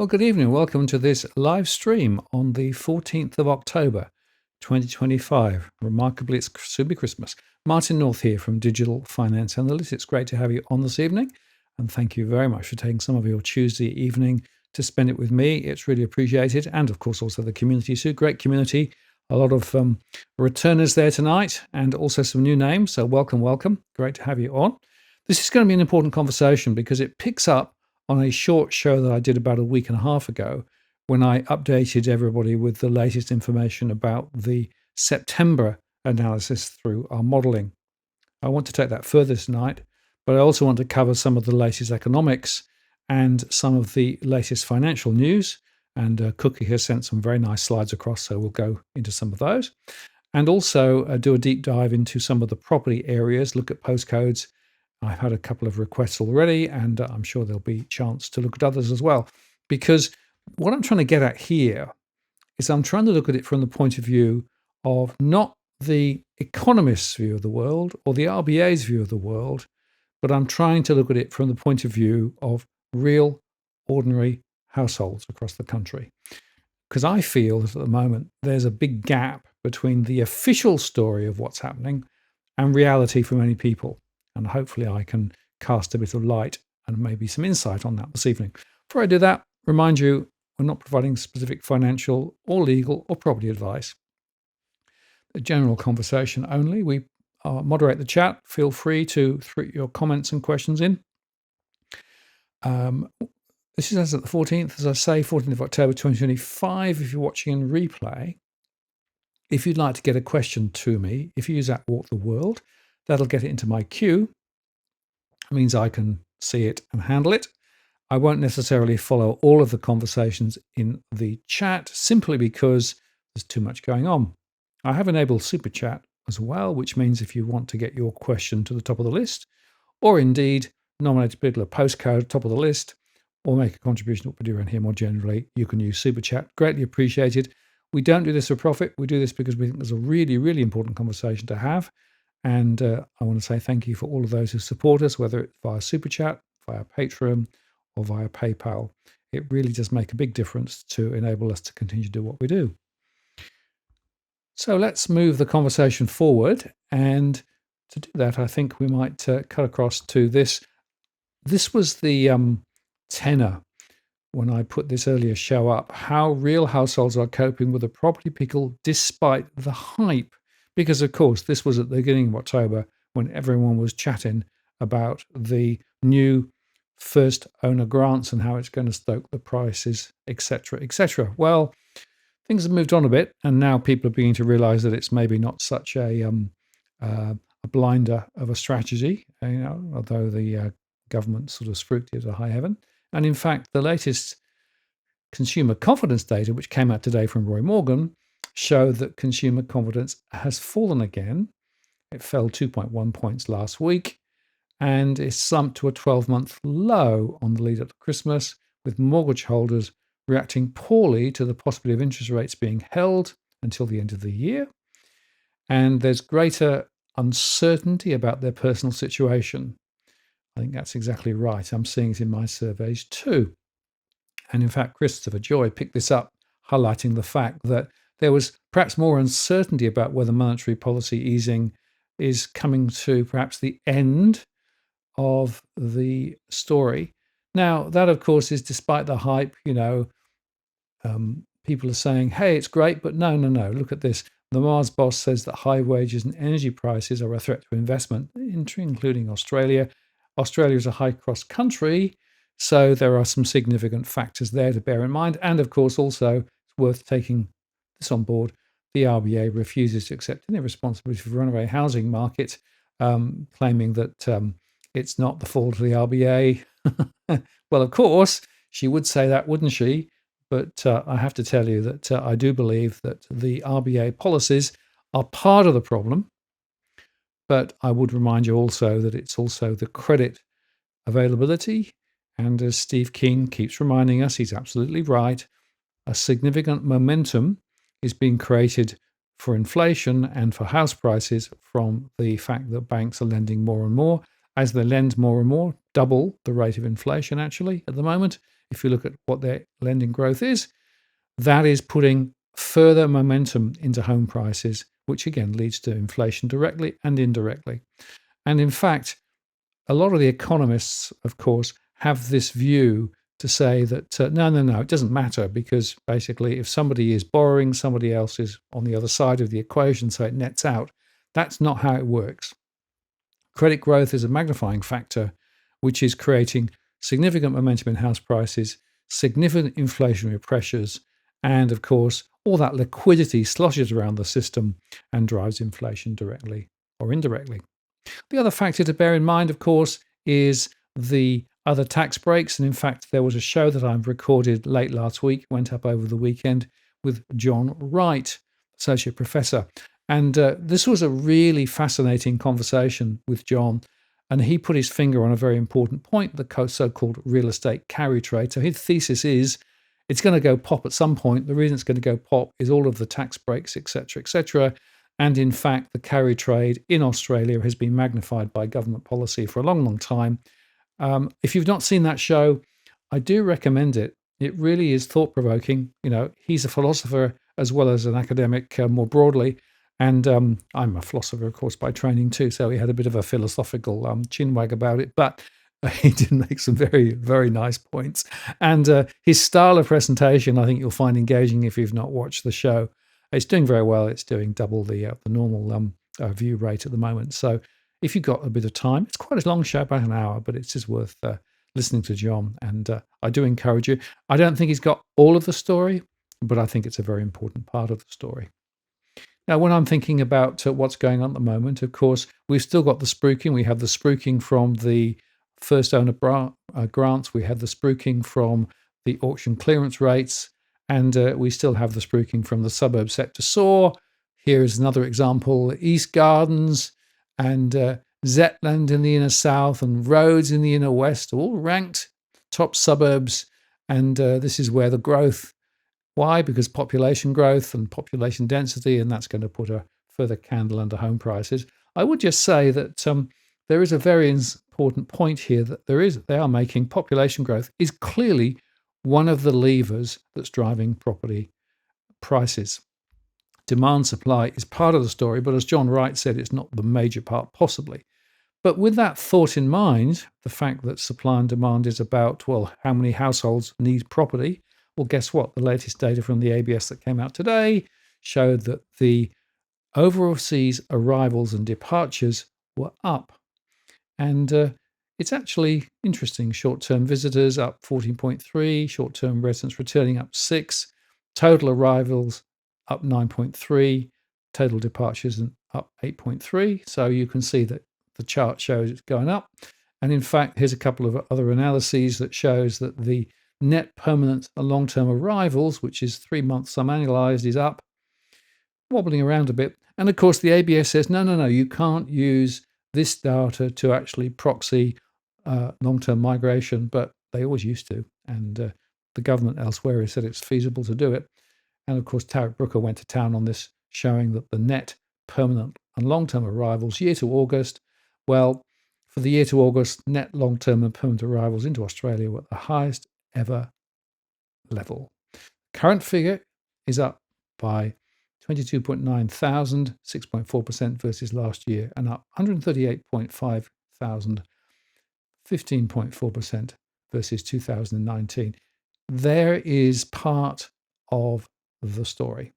Well, good evening. Welcome to this live stream on the 14th of October, 2025. Remarkably, it's soon be Christmas. Martin North here from Digital Finance Analytics. It's great to have you on this evening. And thank you very much for taking some of your Tuesday evening to spend it with me. It's really appreciated. And of course, also the community too. Great community. A lot of returners there tonight and also some new names. So welcome. Great to have you on. This is going to be an important conversation because it picks up on a short show that I did about a week and a half ago when I updated everybody with the latest information about the September analysis through our modeling. I want to take that further tonight, but I also want to cover some of the latest economics and some of the latest financial news. And Cookie has sent some very nice slides across, so we'll go into some of those. And also do a deep dive into some of the property areas, look at postcodes. I've had a couple of requests already, and I'm sure there'll be a chance to look at others as well. Because what I'm trying to get at here is I'm trying to look at it from the point of view of not the economist's view of the world or the RBA's view of the world, but I'm trying to look at it from the point of view of real, ordinary households across the country. Because I feel that at the moment there's a big gap between the official story of what's happening and reality for many people. And hopefully I can cast a bit of light and maybe some insight on that this evening. Before I do that, remind you, we're not providing specific financial or legal or property advice. A general conversation only. We moderate the chat. Feel free to throw your comments and questions in. This is as at the 14th, as I say, 14th of October 2025. If you're watching in replay, if you'd like to get a question to me, if you use that Walk the World, that'll get it into my queue. It means I can see it and handle it. I won't necessarily follow all of the conversations in the chat simply because there's too much going on. I have enabled Super Chat as well, which means if you want to get your question to the top of the list, or indeed nominate a particular postcode top of the list, or make a contribution to what we do around here more generally, you can use Super Chat. Greatly appreciated. We don't do this for profit. We do this because we think there's a really, really important conversation to have. And I want to say thank you for all of those who support us, whether it's via Super Chat, via Patreon, or via PayPal. It really does make a big difference to enable us to continue to do what we do. So let's move the conversation forward. And to do that, I think we might cut across to this. This was the tenor when I put this earlier show up, how real households are coping with a property pickle despite the hype. Because, of course, this was at the beginning of October when everyone was chatting about the new first owner grants and how it's going to stoke the prices, etc., etc. Well, things have moved on a bit, and now people are beginning to realise that it's maybe not such a blinder of a strategy, although the government sort of spruiked it to high heaven. And in fact, the latest consumer confidence data, which came out today from Roy Morgan, show that consumer confidence has fallen again. It fell 2.1 points last week and is slumped to a 12-month low on the lead up to Christmas, with mortgage holders reacting poorly to the possibility of interest rates being held until the end of the year. And there's greater uncertainty about their personal situation. I think that's exactly right. I'm seeing it in my surveys too. And in fact, Christopher Joy picked this up, highlighting the fact that there was perhaps more uncertainty about whether monetary policy easing is coming to perhaps the end of the story. Now, that, of course, is despite the hype. People are saying, hey, it's great, but no, look at this. The Mars boss says that high wages and energy prices are a threat to investment, including Australia. Australia is a high-cost country, so there are some significant factors there to bear in mind. And, of course, also it's worth taking this on board. The RBA refuses to accept any responsibility for the runaway housing market, claiming that it's not the fault of the RBA. Well, of course, she would say that, wouldn't she? But I have to tell you that I do believe that the RBA policies are part of the problem. But I would remind you also that it's also the credit availability. And as Steve King keeps reminding us, he's absolutely right, a significant momentum is being created for inflation and for house prices from the fact that banks are lending more and more. As they lend more and more, double the rate of inflation actually at the moment, if you look at what their lending growth is, that is putting further momentum into home prices, which again leads to inflation directly and indirectly. And in fact, a lot of the economists, of course, have this view to say that no, it doesn't matter, because basically if somebody is borrowing, somebody else is on the other side of the equation, so it nets out. That's not how it works. Credit growth is a magnifying factor, which is creating significant momentum in house prices, significant inflationary pressures, and of course, all that liquidity sloshes around the system and drives inflation directly or indirectly. The other factor to bear in mind, of course, is the other tax breaks. And in fact, there was a show that I've recorded late last week, went up over the weekend, with John Wright, Associate Professor. And this was a really fascinating conversation with John. And he put his finger on a very important point, the so-called real estate carry trade. So his thesis is it's going to go pop at some point. The reason it's going to go pop is all of the tax breaks, etc., etc. And in fact, the carry trade in Australia has been magnified by government policy for a long, long time. If you've not seen that show, I do recommend it. It really is thought-provoking. He's a philosopher as well as an academic more broadly. And I'm a philosopher, of course, by training too. So he had a bit of a philosophical chinwag about it. But he did make some very, very nice points. And his style of presentation, I think you'll find engaging if you've not watched the show. It's doing very well. It's doing double the normal view rate at the moment. So if you've got a bit of time, it's quite a long show, about an hour, but it's just worth listening to John. And I do encourage you. I don't think he's got all of the story, but I think it's a very important part of the story. Now, when I'm thinking about what's going on at the moment, of course, we've still got the spruiking. We have the spruiking from the first owner grants. We have the spruiking from the auction clearance rates. And we still have the spruiking from the suburb sector soar. Here is another example: East Gardens and Zetland in the inner south and Rhodes in the inner west, all ranked top suburbs. And this is where the growth. Why? Because population growth and population density, and that's going to put a further candle under home prices. I would just say that there is a very important point here that they are making. Population growth is clearly one of the levers that's driving property prices. Demand supply is part of the story, but as John Wright said, it's not the major part possibly. But with that thought in mind, the fact that supply and demand is about, well, how many households need property? Well, guess what? The latest data from the ABS that came out today showed that the overseas arrivals and departures were up. And it's actually interesting. Short-term visitors up 14.3, short-term residents returning up 6, total arrivals up 9.3, total departures up 8.3. So you can see that the chart shows it's going up. And in fact, here's a couple of other analyses that shows that the net permanent and long-term arrivals, which is 3 months sum annualized, is up, wobbling around a bit. And of course, the ABS says, no, you can't use this data to actually proxy long-term migration, but they always used to. And the government elsewhere has said it's feasible to do it. And of course, Tarek Brooker went to town on this, showing that the net permanent and long-term arrivals year to August, well, for the year to August, net long-term and permanent arrivals into Australia were at the highest ever level. Current figure is up by 22.9 thousand, 6.4% versus last year, and up 138.5 thousand, 15.4% versus 2019. There is part of the story.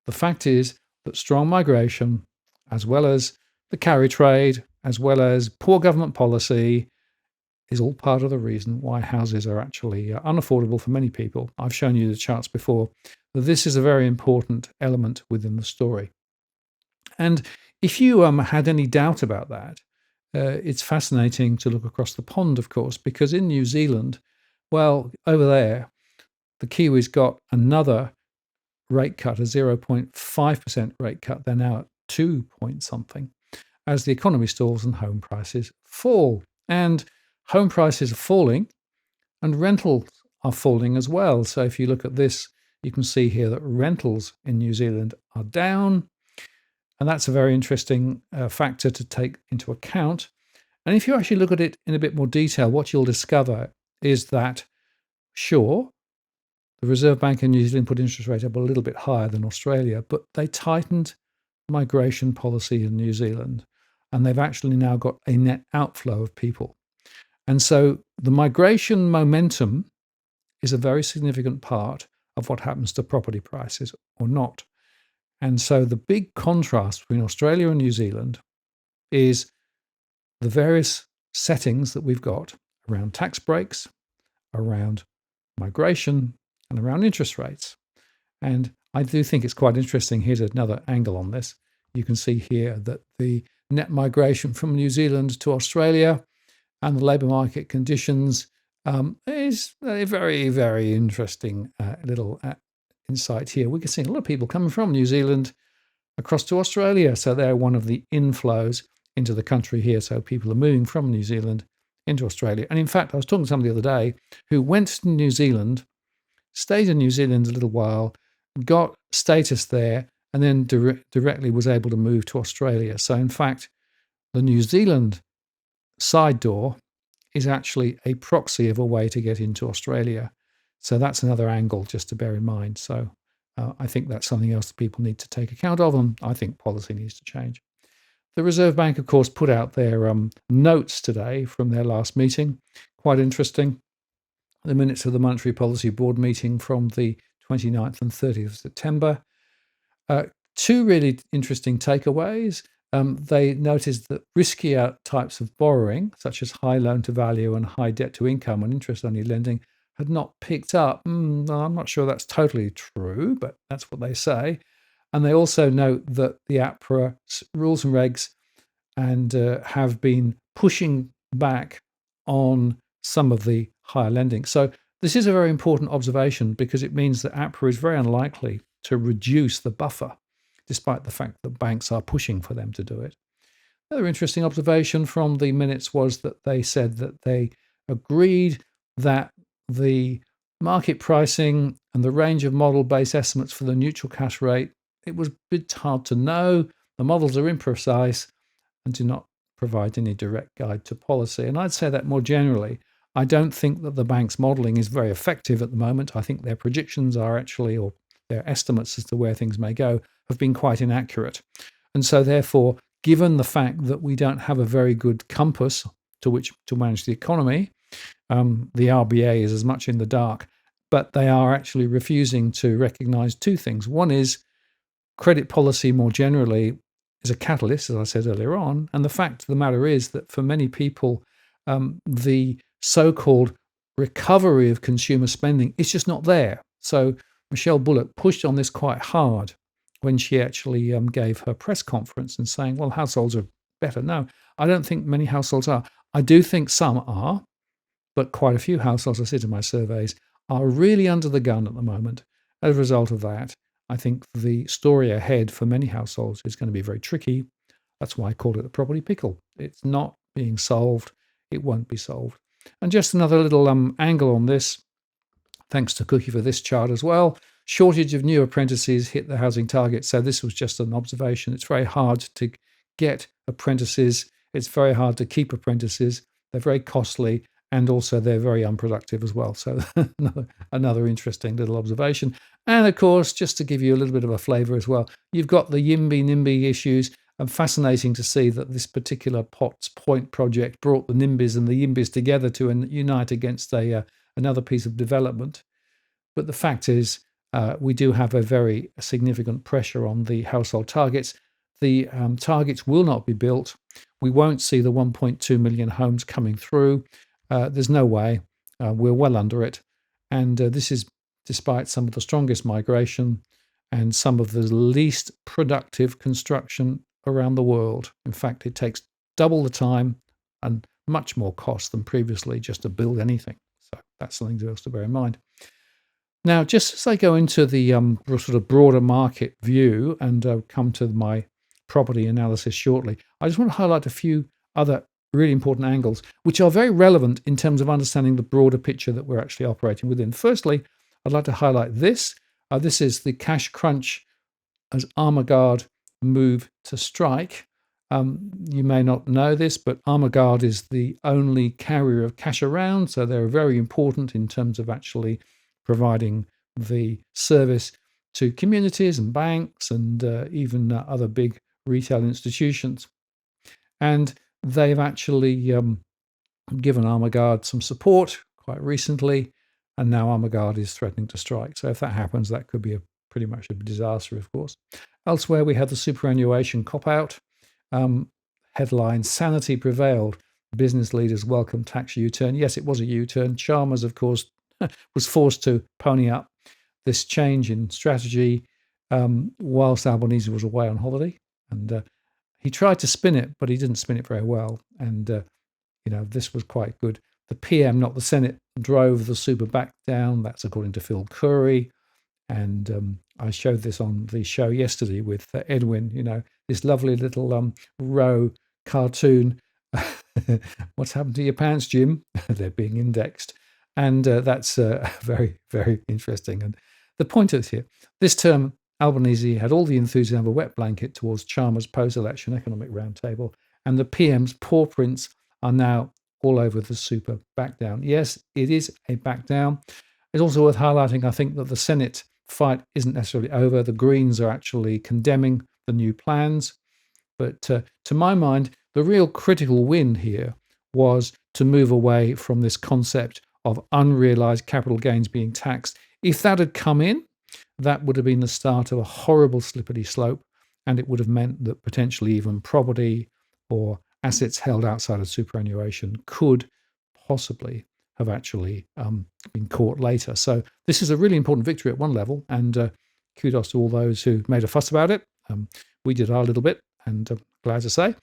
The fact is that strong migration, as well as the carry trade, as well as poor government policy, is all part of the reason why houses are actually unaffordable for many people. I've shown you the charts before. This is a very important element within the story. And if you had any doubt about that, it's fascinating to look across the pond, of course, because in New Zealand, well, over there, the Kiwis got another rate cut, a 0.5% rate cut. They're now at 2 point something, as the economy stalls and home prices fall. And home prices are falling and rentals are falling as well. So if you look at this, you can see here that rentals in New Zealand are down. And that's a very interesting factor to take into account. And if you actually look at it in a bit more detail, what you'll discover is that Sure, the Reserve Bank in New Zealand put interest rate up a little bit higher than Australia, but they tightened migration policy in New Zealand, and they've actually now got a net outflow of people. And so the migration momentum is a very significant part of what happens to property prices or not. And so the big contrast between Australia and New Zealand is the various settings that we've got around tax breaks, around migration, and around interest rates. And I do think it's quite interesting. Here's another angle on this. You can see here that the net migration from New Zealand to Australia and the labour market conditions is a very, very interesting little insight here. We can see a lot of people coming from New Zealand across to Australia. So they're one of the inflows into the country here. So people are moving from New Zealand into Australia. And in fact, I was talking to somebody the other day who went to New Zealand, stayed in New Zealand a little while, got status there, and then directly was able to move to Australia. So in fact, the New Zealand side door is actually a proxy of a way to get into Australia. So that's another angle just to bear in mind. So I think that's something else that people need to take account of, and I think policy needs to change. The Reserve Bank, of course, put out their notes today from their last meeting. Quite interesting. The minutes of the Monetary Policy Board meeting from the 29th and 30th of September. Two really interesting takeaways. They noticed that riskier types of borrowing, such as high loan to value and high debt to income and interest-only lending, had not picked up. I'm not sure that's totally true, but that's what they say. And they also note that the APRA rules and regs and have been pushing back on some of the higher lending. So this is a very important observation because it means that APRA is very unlikely to reduce the buffer, despite the fact that banks are pushing for them to do it. Another interesting observation from the minutes was that they said that they agreed that the market pricing and the range of model-based estimates for the neutral cash rate, it was a bit hard to know. The models are imprecise and do not provide any direct guide to policy. And I'd say that more generally, I don't think that the bank's modelling is very effective at the moment. I think their predictions are actually, or their estimates as to where things may go, have been quite inaccurate. And so therefore, given the fact that we don't have a very good compass to which to manage the economy, the RBA is as much in the dark, but they are actually refusing to recognise two things. One is credit policy more generally is a catalyst, as I said earlier on. And the fact of the matter is that for many people, the so-called recovery of consumer spending is just not there. So Michelle Bullock pushed on this quite hard when she actually gave her press conference and saying, well, households are better. No, I don't think many households are. I do think some are, but quite a few households, I said in my surveys, are really under the gun at the moment. As a result of that, I think the story ahead for many households is going to be very tricky. That's why I called it the property pickle. It's not being solved. It won't be solved. And just another little angle on this, thanks to Cookie for this chart as well. Shortage of new apprentices hit the housing target. So this was just an observation. It's very hard to get apprentices. It's very hard to keep apprentices. They're very costly. And also they're very unproductive as well. So another interesting little observation. And of course, just to give you a little bit of a flavour as well, you've got the YIMBY-NIMBY issues. And fascinating to see that this particular Potts Point project brought the NIMBYs and the YIMBYs together to unite against another piece of development. But the fact is, we do have a very significant pressure on the household targets. The targets will not be built. We won't see the 1.2 million homes coming through. There's no way. We're well under it. And this is despite some of the strongest migration and some of the least productive construction around the world. In fact, it takes double the time and much more cost than previously just to build anything. So that's something else to bear in mind. Now, just as I go into the sort of broader market view and come to my property analysis shortly, I just want to highlight a few other really important angles, which are very relevant in terms of understanding the broader picture that we're actually operating within. Firstly, I'd like to highlight this. This is the cash crunch as armor guard move to strike. You may not know this, but Armour Guard is the only carrier of cash around, so they're very important in terms of actually providing the service to communities and banks and even other big retail institutions. And they've actually given Armour Guard some support quite recently, and now Armour Guard is threatening to strike. So if that happens, that could be pretty much a disaster, of course. Elsewhere, we had the superannuation cop-out. Headline, sanity prevailed. Business leaders welcome tax U-turn. Yes, it was a U-turn. Chalmers, of course, was forced to pony up this change in strategy whilst Albanese was away on holiday. And he tried to spin it, but he didn't spin it very well. And, this was quite good. The PM, not the Senate, drove the super back down. That's according to Phil Curry. And I showed this on the show yesterday with Edwin, this lovely little row cartoon. What's happened to your pants, Jim? They're being indexed. And that's very, very interesting. And the point is here, this term, Albanese had all the enthusiasm of a wet blanket towards Chalmers' post-election economic roundtable, and the PM's paw prints are now all over the super back down. Yes, it is a back down. It's also worth highlighting, I think, that the Senate fight isn't necessarily over. The Greens are actually condemning the new plans. But to my mind, the real critical win here was to move away from this concept of unrealized capital gains being taxed. If that had come in, that would have been the start of a horrible slippery slope, and it would have meant that potentially even property or assets held outside of superannuation could possibly have actually been caught later. So this is a really important victory at one level, and kudos to all those who made a fuss about it. We did our little bit, and glad to say.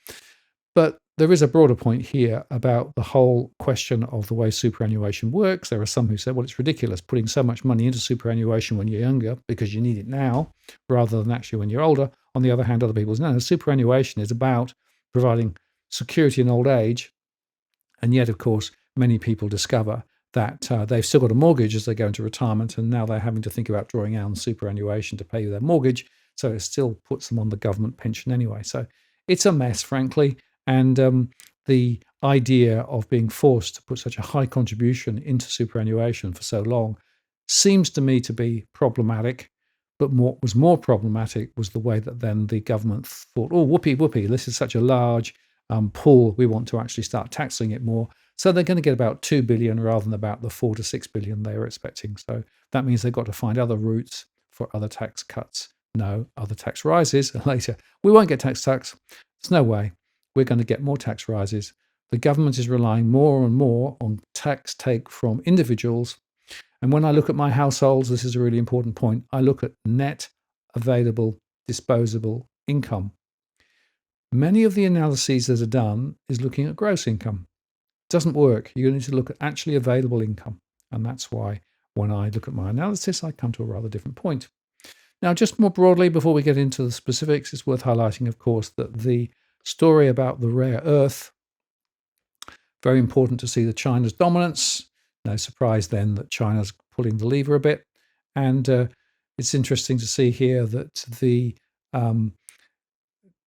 But there is a broader point here about the whole question of the way superannuation works. There are some who say, well, it's ridiculous putting so much money into superannuation when you're younger because you need it now rather than actually when you're older. On the other hand, other people say, no, superannuation is about providing security in old age. And yet, of course, many people discover that they've still got a mortgage as they go into retirement, and now they're having to think about drawing out on superannuation to pay their mortgage. So it still puts them on the government pension anyway. So it's a mess, frankly. And the idea of being forced to put such a high contribution into superannuation for so long seems to me to be problematic. But what was more problematic was the way that then the government thought, oh, whoopee, this is such a large pool, we want to actually start taxing it more. So they're going to get about 2 billion rather than about the 4 to 6 billion they were expecting. So that means they've got to find other routes for other tax cuts. No, other tax rises later. We won't get tax cuts. There's no way. We're going to get more tax rises. The government is relying more and more on tax take from individuals. And when I look at my households, this is a really important point. I look at net available disposable income. Many of the analyses that are done is looking at gross income. It doesn't work. You need to look at actually available income. And that's why when I look at my analysis, I come to a rather different point. Now, just more broadly, before we get into the specifics, it's worth highlighting, of course, that the story about the rare earth, very important to see the China's dominance. No surprise then that China's pulling the lever a bit. And it's interesting to see here that the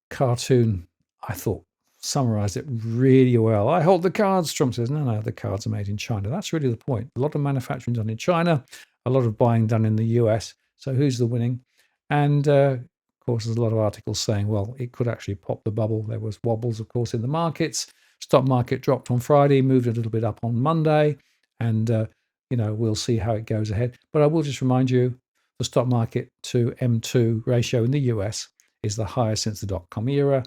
cartoon, I thought, summarized it really well. I hold the cards. Trump says, no, the cards are made in China. That's really the point. A lot of manufacturing done in China, a lot of buying done in the US. So who's the winning? And of course, there's a lot of articles saying, well, it could actually pop the bubble. There was wobbles, of course, in the markets. Stock market dropped on Friday, moved a little bit up on Monday. And, we'll see how it goes ahead. But I will just remind you, the stock market to M2 ratio in the US is the highest since the dot-com era.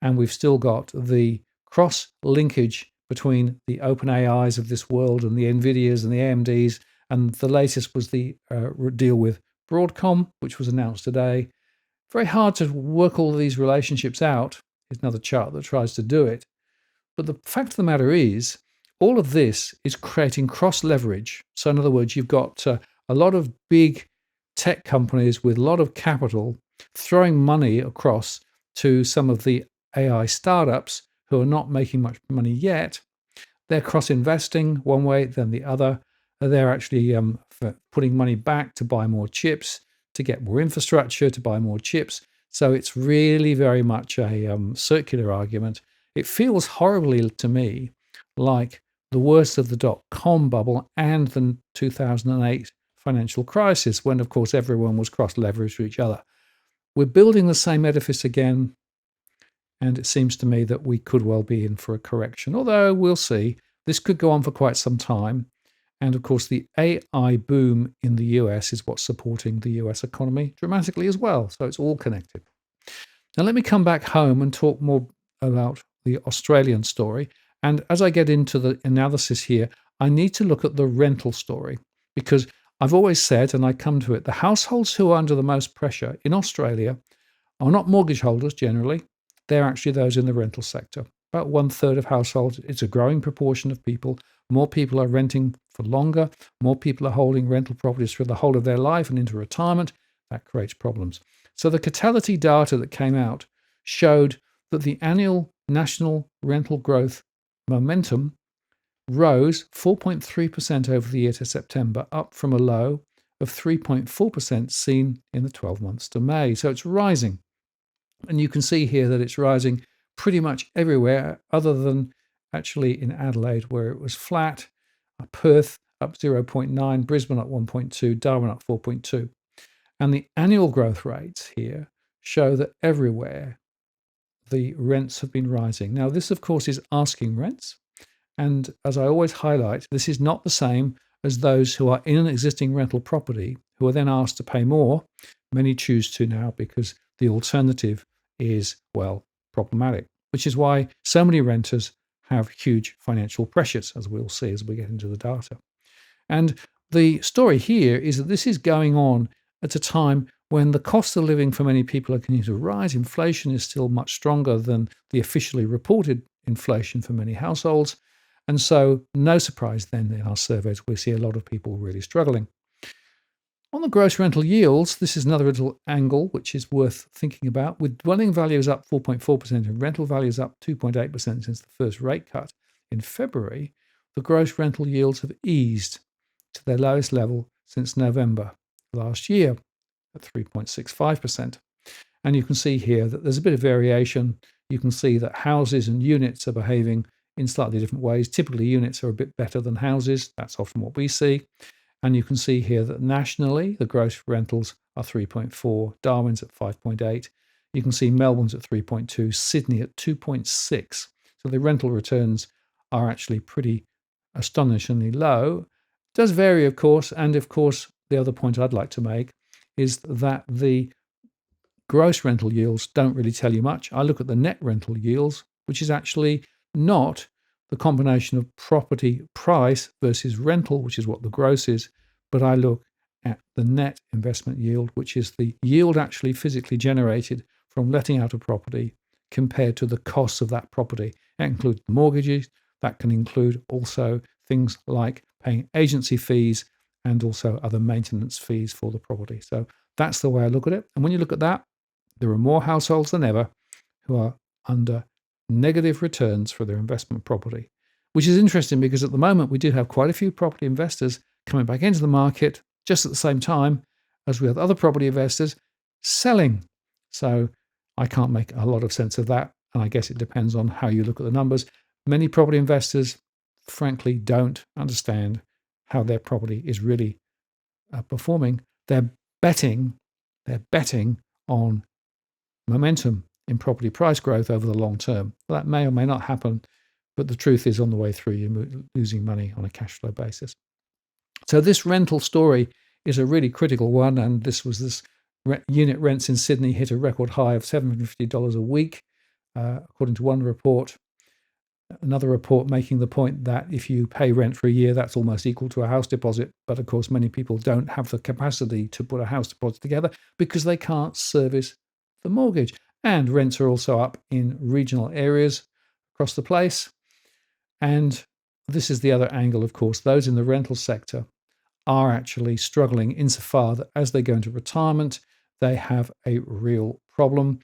And we've still got the cross-linkage between the OpenAIs of this world and the NVIDIAs and the AMDs. And the latest was the deal with Broadcom, which was announced today. Very hard to work all of these relationships out. Here's another chart that tries to do it. But the fact of the matter is, all of this is creating cross-leverage. So in other words, you've got a lot of big tech companies with a lot of capital throwing money across to some of the AI startups who are not making much money yet. They're cross-investing one way, then the other. They're actually putting money back to buy more chips, to get more infrastructure, to buy more chips. So it's really very much a circular argument. It feels horribly to me like the worst of the dot-com bubble and the 2008 financial crisis, when, of course, everyone was cross-leveraged to each other. We're building the same edifice again, and it seems to me that we could well be in for a correction, although we'll see. This could go on for quite some time. And of course, the AI boom in the US is what's supporting the US economy dramatically as well. So it's all connected. Now, let me come back home and talk more about the Australian story. And as I get into the analysis here, I need to look at the rental story, because I've always said, and I come to it, the households who are under the most pressure in Australia are not mortgage holders generally. They're actually those in the rental sector. About 1/3 of households. It's a growing proportion of people. More people are renting for longer. More people are holding rental properties for the whole of their life and into retirement. That creates problems. So the Catality data that came out showed that the annual national rental growth momentum rose 4.3% over the year to September, up from a low of 3.4% seen in the 12 months to May. So it's rising. And you can see here that it's rising pretty much everywhere other than actually in Adelaide, where it was flat, Perth up 0.9, Brisbane up 1.2, Darwin up 4.2. And the annual growth rates here show that everywhere the rents have been rising. Now, this, of course, is asking rents. And as I always highlight, this is not the same as those who are in an existing rental property who are then asked to pay more. Many choose to now because the alternative is, well, problematic, which is why so many renters have huge financial pressures, as we'll see as we get into the data. And the story here is that this is going on at a time when the cost of living for many people are continuing to rise. Inflation is still much stronger than the officially reported inflation for many households. And so, no surprise then in our surveys, we see a lot of people really struggling. On the gross rental yields, this is another little angle which is worth thinking about. With dwelling values up 4.4% and rental values up 2.8% since the first rate cut in February, the gross rental yields have eased to their lowest level since November last year at 3.65%. And you can see here that there's a bit of variation. You can see that houses and units are behaving in slightly different ways. Typically, units are a bit better than houses. That's often what we see. And you can see here that nationally, the gross rentals are 3.4, Darwin's at 5.8. You can see Melbourne's at 3.2, Sydney at 2.6. So the rental returns are actually pretty astonishingly low. It does vary, of course. And of course, the other point I'd like to make is that the gross rental yields don't really tell you much. I look at the net rental yields, which is actually not the combination of property price versus rental, which is what the gross is, but I look at the net investment yield, which is the yield actually physically generated from letting out a property compared to the costs of that property. That includes mortgages. That can include also things like paying agency fees and also other maintenance fees for the property. So that's the way I look at it. And when you look at that, there are more households than ever who are under negative returns for their investment property, which is interesting because at the moment we do have quite a few property investors coming back into the market just at the same time as we have other property investors selling. So I can't make a lot of sense of that. And I guess it depends on how you look at the numbers. Many property investors, frankly, don't understand how their property is really performing. They're betting on momentum in property price growth over the long term. Well, that may or may not happen, but the truth is on the way through, you're losing money on a cash flow basis. So this rental story is a really critical one, and this unit rents in Sydney hit a record high of $750 a week, according to one report. Another report making the point that if you pay rent for a year, that's almost equal to a house deposit. But of course, many people don't have the capacity to put a house deposit together because they can't service the mortgage. And rents are also up in regional areas across the place. And this is the other angle, of course. Those in the rental sector are actually struggling insofar that as they go into retirement, they have a real problem.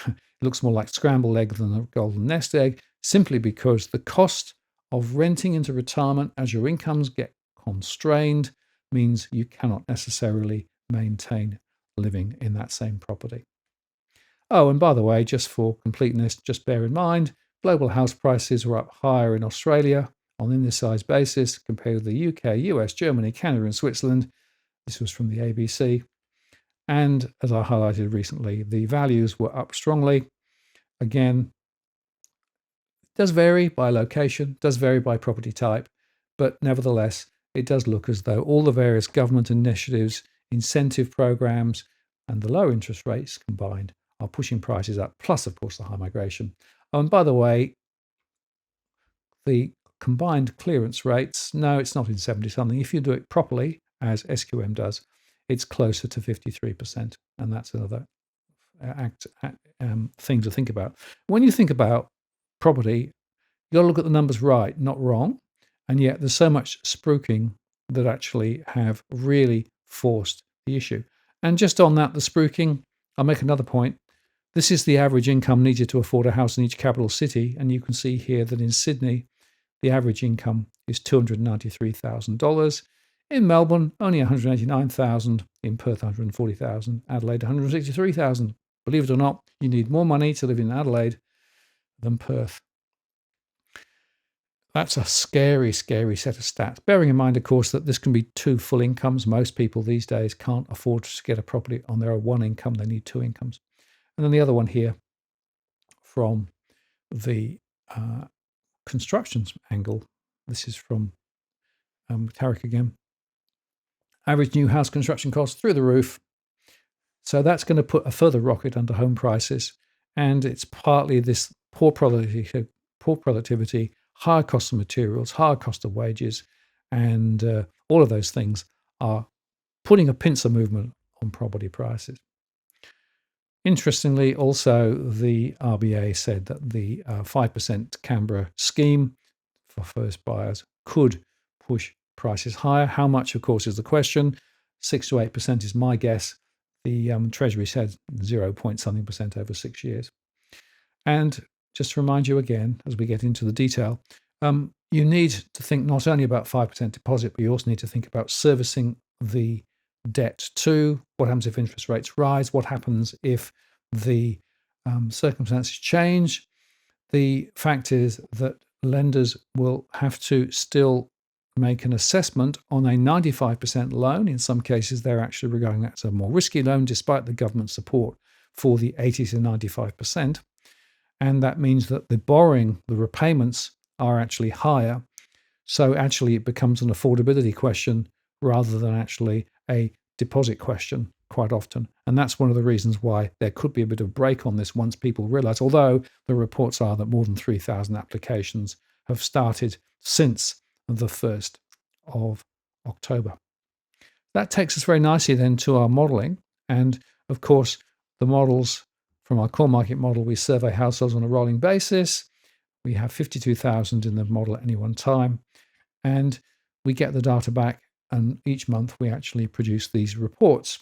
It looks more like scrambled egg than a golden nest egg, simply because the cost of renting into retirement as your incomes get constrained means you cannot necessarily maintain living in that same property. Oh, and by the way, just for completeness, just bear in mind, global house prices were up higher in Australia on an index basis compared with the UK, US, Germany, Canada, and Switzerland. This was from the ABC. And as I highlighted recently, the values were up strongly. Again, it does vary by location, does vary by property type, but nevertheless, it does look as though all the various government initiatives, incentive programs, and the low interest rates combined are pushing prices up, plus, of course, the high migration. Oh, and by the way, the combined clearance rates, no, it's not in 70-something. If you do it properly, as SQM does, it's closer to 53%. And that's another thing to think about. When you think about property, you've got to look at the numbers right, not wrong. And yet there's so much spruiking that actually have really forced the issue. And just on that, the spruiking, I'll make another point. This is the average income needed to afford a house in each capital city. And you can see here that in Sydney, the average income is $293,000. In Melbourne, only $189,000. In Perth, $140,000. Adelaide, $163,000. Believe it or not, you need more money to live in Adelaide than Perth. That's a scary, scary set of stats. Bearing in mind, of course, that this can be two full incomes. Most people these days can't afford to get a property on their one income. They need two incomes. And then the other one here from the constructions angle. This is from Tarek again. Average new house construction costs through the roof. So that's going to put a further rocket under home prices. And it's partly this poor productivity, higher cost of materials, higher cost of wages, and all of those things are putting a pincer movement on property prices. Interestingly, also, the RBA said that the 5% Canberra scheme for first buyers could push prices higher. How much, of course, is the question. 6 to 8% is my guess. The Treasury said 0.something% over 6 years. And just to remind you again, as we get into the detail, you need to think not only about 5% deposit, but you also need to think about servicing the debt too. What happens if interest rates rise? What happens if the circumstances change? The fact is that lenders will have to still make an assessment on a 95% loan. In some cases, they're actually regarding that as a more risky loan, despite the government support for the 80 to 95%. And that means that the borrowing, the repayments are actually higher. So actually it becomes an affordability question rather than actually a deposit question quite often. And that's one of the reasons why there could be a bit of break on this once people realize, although the reports are that more than 3,000 applications have started since the 1st of October. That takes us very nicely then to our modeling. And of course, the models from our core market model, we survey households on a rolling basis. We have 52,000 in the model at any one time. And we get the data back. And each month we actually produce these reports.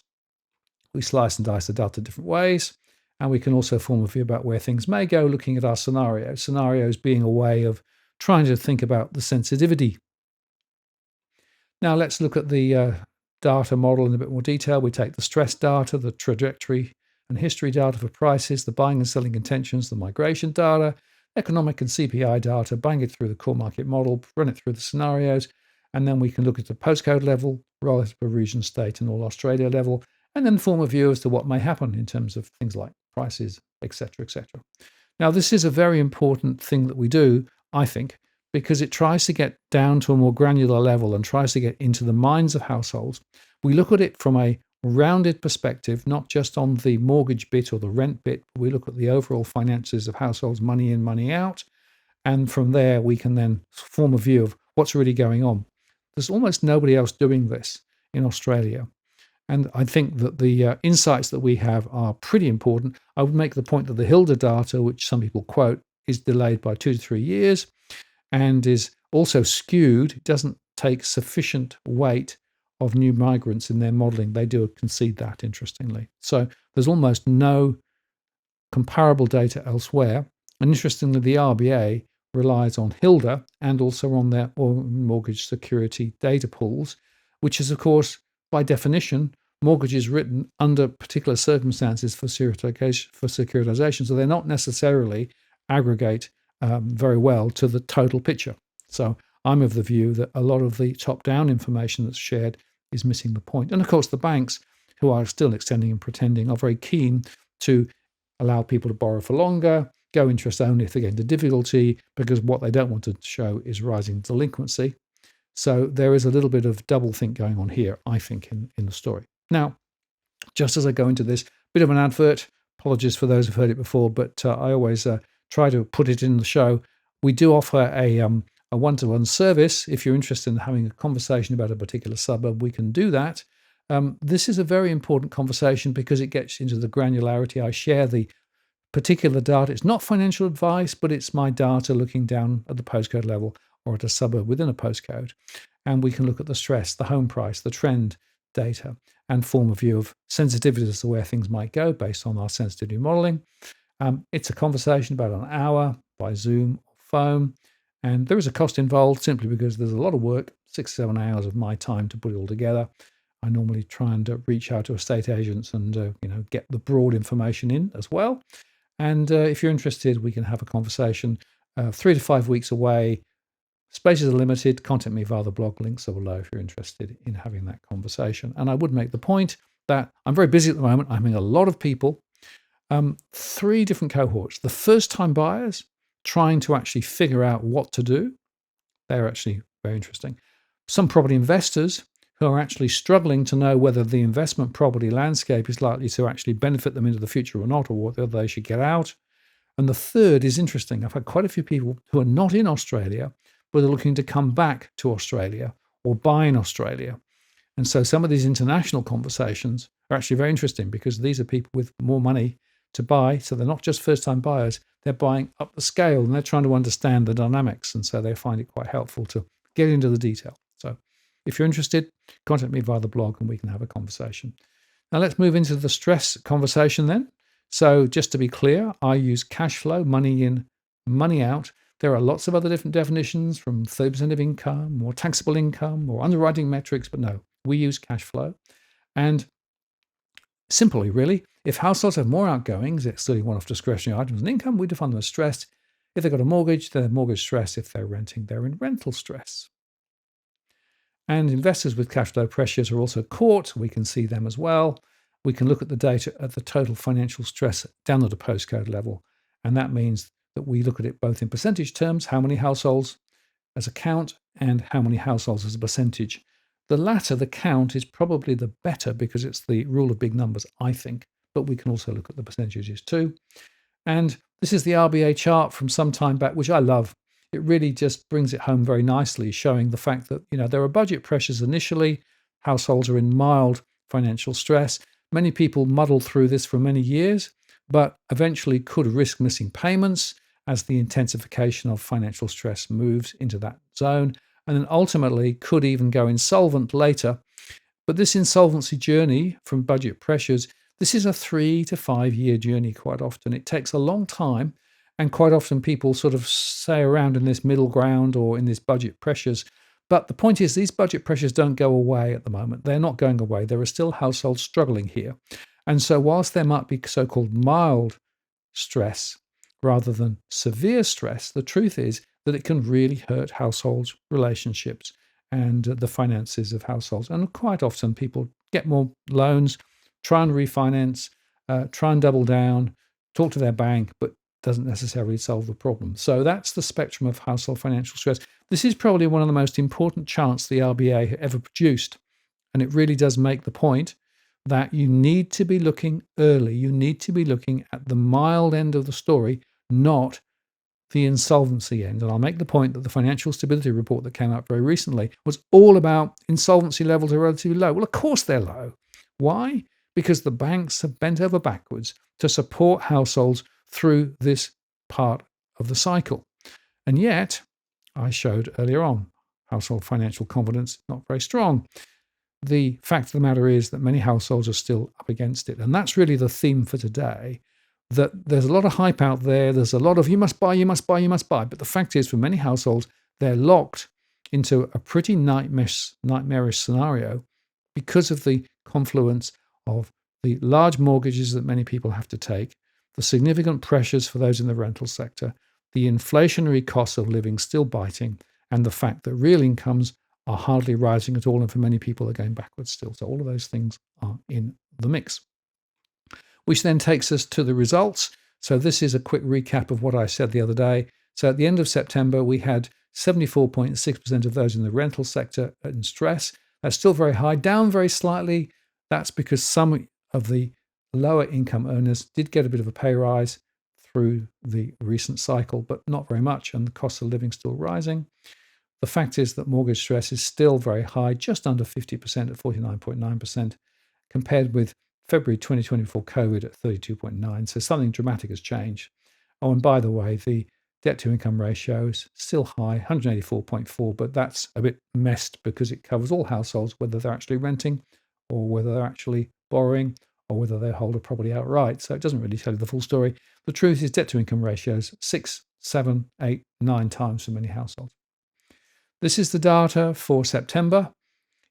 We slice and dice the data different ways. And we can also form a view about where things may go, looking at our scenarios. Scenarios being a way of trying to think about the sensitivity. Now let's look at the data model in a bit more detail. We take the stress data, the trajectory and history data for prices, the buying and selling intentions, the migration data, economic and CPI data, bang it through the core market model, run it through the scenarios, and then we can look at the postcode level, relative to region, state, and all Australia level, and then form a view as to what may happen in terms of things like prices, etc., etc. Now, this is a very important thing that we do, I think, because it tries to get down to a more granular level and tries to get into the minds of households. We look at it from a rounded perspective, not just on the mortgage bit or the rent bit. We look at the overall finances of households, money in, money out. And from there, we can then form a view of what's really going on. There's almost nobody else doing this in Australia. And I think that the insights that we have are pretty important. I would make the point that the Hilda data, which some people quote, is delayed by 2 to 3 years and is also skewed. It doesn't take sufficient weight of new migrants in their modelling. They do concede that, interestingly. So there's almost no comparable data elsewhere. And interestingly, the RBA relies on Hilda and also on their mortgage security data pools, which is, of course, by definition, mortgages written under particular circumstances for securitization. So they're not necessarily aggregate very well to the total picture. So I'm of the view that a lot of the top-down information that's shared is missing the point. And of course, the banks, who are still extending and pretending, are very keen to allow people to borrow for longer, go interest only if they get into difficulty, because what they don't want to show is rising delinquency. So there is a little bit of doublethink going on here, I think, in the story. Now, just as I go into this, bit of an advert. Apologies for those who've heard it before, but I always try to put it in the show. We do offer a one-to-one service. If you're interested in having a conversation about a particular suburb, we can do that. This is a very important conversation because it gets into the granularity. I share the particular data. It's not financial advice, but it's my data looking down at the postcode level or at a suburb within a postcode. And we can look at the stress, the home price, the trend data, and form a view of sensitivity as to where things might go based on our sensitivity modeling. It's a conversation about an hour by Zoom or phone. And there is a cost involved simply because there's a lot of work, 6 or 7 hours of my time to put it all together. I normally try and reach out to estate agents and get the broad information in as well. And if you're interested, we can have a conversation 3 to 5 weeks away. Spaces are limited. Contact me via the blog. Links are below if you're interested in having that conversation. And I would make the point that I'm very busy at the moment. I'm having a lot of people, 3 different cohorts. The first-time buyers trying to actually figure out what to do. They're actually very interesting. Some property investors who are actually struggling to know whether the investment property landscape is likely to actually benefit them into the future or not, or whether they should get out. And the third is interesting. I've had quite a few people who are not in Australia, but are looking to come back to Australia or buy in Australia. And so some of these international conversations are actually very interesting because these are people with more money to buy. So they're not just first-time buyers. They're buying up the scale and they're trying to understand the dynamics. And so they find it quite helpful to get into the detail. So if you're interested, contact me via the blog and we can have a conversation. Now let's move into the stress conversation then. So just to be clear, I use cash flow, money in, money out. There are lots of other different definitions, from 30% of income or taxable income or underwriting metrics, but no, we use cash flow. And simply, really, if households have more outgoings, excluding one-off discretionary items and income, we define them as stressed. If they've got a mortgage, they're mortgage stress. If they're renting, they're in rental stress. And investors with cash flow pressures are also caught. We can see them as well. We can look at the data at the total financial stress down at a postcode level. And that means that we look at it both in percentage terms, how many households as a count, and how many households as a percentage. The latter, the count, is probably the better because it's the rule of big numbers, I think. But we can also look at the percentages too. And this is the RBA chart from some time back, which I love. It really just brings it home very nicely, showing the fact that there are budget pressures initially. Households are in mild financial stress. Many people muddle through this for many years, but eventually could risk missing payments as the intensification of financial stress moves into that zone, and then ultimately could even go insolvent later. But this insolvency journey from budget pressures, this is a 3 to 5 year journey quite often. It takes a long time, and quite often people sort of stay around in this middle ground or in these budget pressures. But the point is, these budget pressures don't go away at the moment. They're not going away. There are still households struggling here. And so whilst there might be so-called mild stress rather than severe stress, the truth is that it can really hurt households, relationships, and the finances of households. And quite often people get more loans, try and refinance, try and double down, talk to their bank, but doesn't necessarily solve the problem. So that's the spectrum of household financial stress. This is probably one of the most important charts the RBA ever produced. And it really does make the point that you need to be looking early. You need to be looking at the mild end of the story, not the insolvency end. And I'll make the point that the financial stability report that came out very recently was all about insolvency levels are relatively low. Well, of course they're low. Why? Because the banks have bent over backwards to support households through this part of the cycle. And yet, I showed earlier on, household financial confidence not very strong. The fact of the matter is that many households are still up against it. And that's really the theme for today, that there's a lot of hype out there. There's a lot of you must buy, you must buy, you must buy. But the fact is, for many households, they're locked into a pretty nightmarish scenario because of the confluence of the large mortgages that many people have to take, the significant pressures for those in the rental sector, the inflationary costs of living still biting, and the fact that real incomes are hardly rising at all, and for many people are going backwards still. So all of those things are in the mix. Which then takes us to the results. So this is a quick recap of what I said the other day. So at the end of September, we had 74.6% of those in the rental sector in stress. That's still very high, down very slightly. That's because some of the lower income earners did get a bit of a pay rise through the recent cycle, but not very much, and the cost of living still rising. The fact is that mortgage stress is still very high, just under 50% at 49.9%, compared with February 2024 COVID at 32.9%. So something dramatic has changed. Oh, and by the way, the debt to income ratio is still high, 184.4, but that's a bit messed because it covers all households, whether they're actually renting or whether they're actually borrowing or whether they hold a property outright. So it doesn't really tell you the full story. The truth is debt to income ratios 6, 7, 8, 9 times for many households. This is the data for September.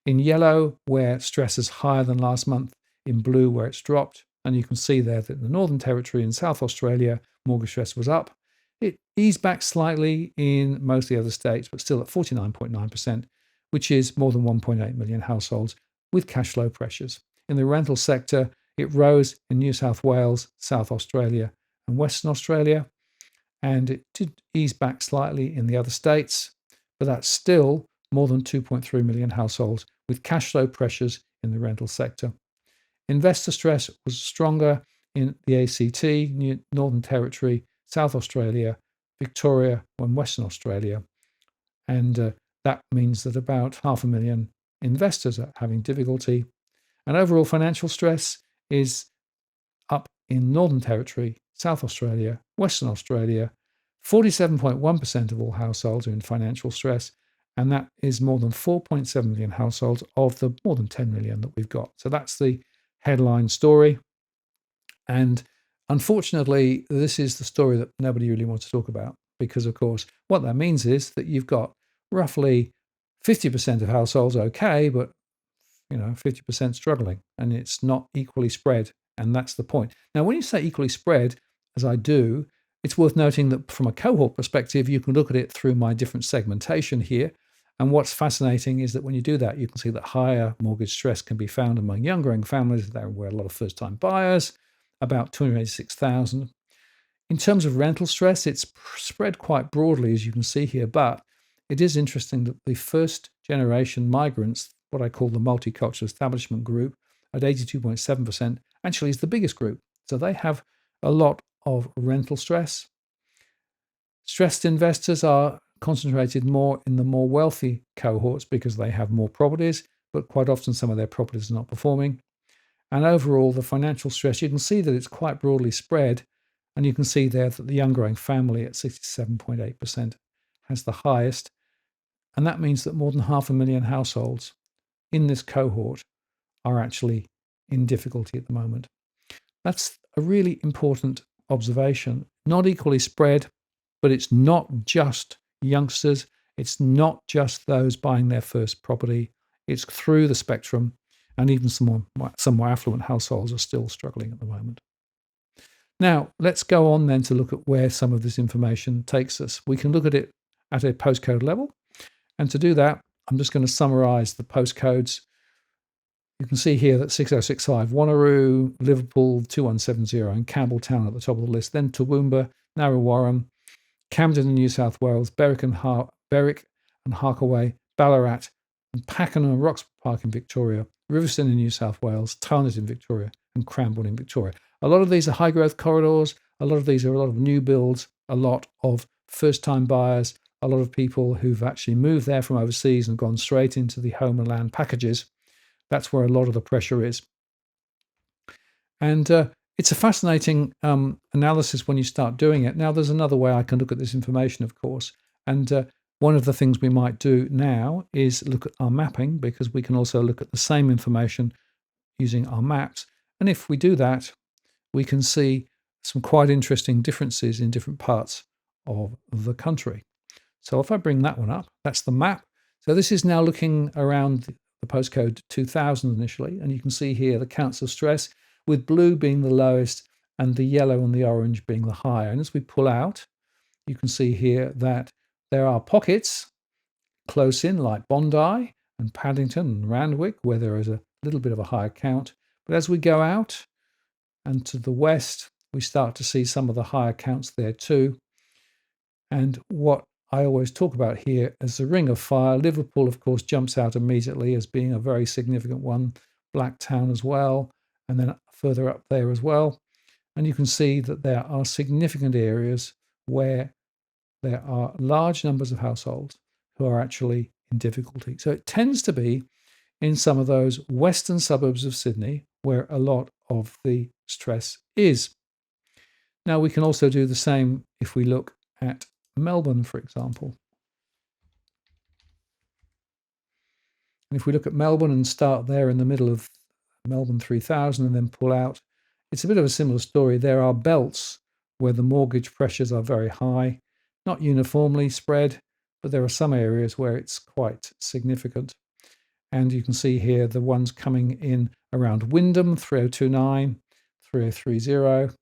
In yellow, where stress is higher than last month. In blue, where it's dropped. And you can see there that in the Northern Territory and South Australia, mortgage stress was up. It eased back slightly in most of the other states, but still at 49.9%, which is more than 1.8 million households with cash flow pressures. In the rental sector, it rose in New South Wales, South Australia, and Western Australia. And it did ease back slightly in the other states, but that's still more than 2.3 million households with cash flow pressures in the rental sector. Investor stress was stronger in the ACT, Northern Territory, South Australia, Victoria, and Western Australia. And that means that about 500,000 investors are having difficulty. And overall financial stress is up in Northern Territory, South Australia, Western Australia. 47.1% of all households are in financial stress, and that is more than 4.7 million households of the more than 10 million that we've got. So that's the headline story. And unfortunately, this is the story that nobody really wants to talk about because, of course, what that means is that you've got roughly 50% of households okay, but 50% struggling, and it's not equally spread. And that's the point. Now, when you say equally spread, as I do, it's worth noting that from a cohort perspective, you can look at it through my different segmentation here. And what's fascinating is that when you do that, you can see that higher mortgage stress can be found among younger growing families. There were a lot of first-time buyers, about 286,000. In terms of rental stress, it's spread quite broadly, as you can see here. But it is interesting that the first-generation migrants, what I call the multicultural establishment group, at 82.7%, actually is the biggest group. So they have a lot of rental stress. Stressed investors are concentrated more in the more wealthy cohorts because they have more properties, but quite often some of their properties are not performing. And overall, the financial stress, you can see that it's quite broadly spread. And you can see there that the young growing family at 67.8% has the highest. And that means that more than 500,000 households in this cohort are actually in difficulty at the moment. That's a really important observation. Not equally spread, but it's not just youngsters. It's not just those buying their first property. It's through the spectrum, and even some more affluent households are still struggling at the moment. Now, let's go on then to look at where some of this information takes us. We can look at it at a postcode level. And to do that, I'm just going to summarize the postcodes. You can see here that 6065 Wanneroo, Liverpool 2170, and Campbelltown at the top of the list. Then Toowoomba, Narre Camden in New South Wales, Berwick and Harkaway, Ballarat, and Pakenham and Roxburgh Park in Victoria, Riverstone in New South Wales, Tarnet in Victoria, and Cranbourne in Victoria. A lot of these are high growth corridors. A lot of these are a lot of new builds, a lot of first time buyers, a lot of people who've actually moved there from overseas and gone straight into the home and land packages. That's where a lot of the pressure is. And it's a fascinating analysis when you start doing it. Now, there's another way I can look at this information, of course. And one of the things we might do now is look at our mapping, because we can also look at the same information using our maps. And if we do that, we can see some quite interesting differences in different parts of the country. So if I bring that one up, that's the map. So this is now looking around the postcode 2000 initially, and you can see here the counts of stress, with blue being the lowest and the yellow and the orange being the higher. And as we pull out, you can see here that there are pockets close in, like Bondi and Paddington and Randwick, where there is a little bit of a higher count. But as we go out and to the west, we start to see some of the higher counts there too. And what I always talk about here as the Ring of Fire, Liverpool, of course, jumps out immediately as being a very significant one, Blacktown as well, and then further up there as well. And you can see that there are significant areas where there are large numbers of households who are actually in difficulty. So it tends to be in some of those western suburbs of Sydney where a lot of the stress is. Now, we can also do the same if we look at Melbourne, for example. And if we look at Melbourne and start there in the middle of Melbourne 3000 and then pull out, it's a bit of a similar story. There are belts where the mortgage pressures are very high, not uniformly spread, but there are some areas where it's quite significant. And you can see here the ones coming in around Wyndham, 3029, 3030,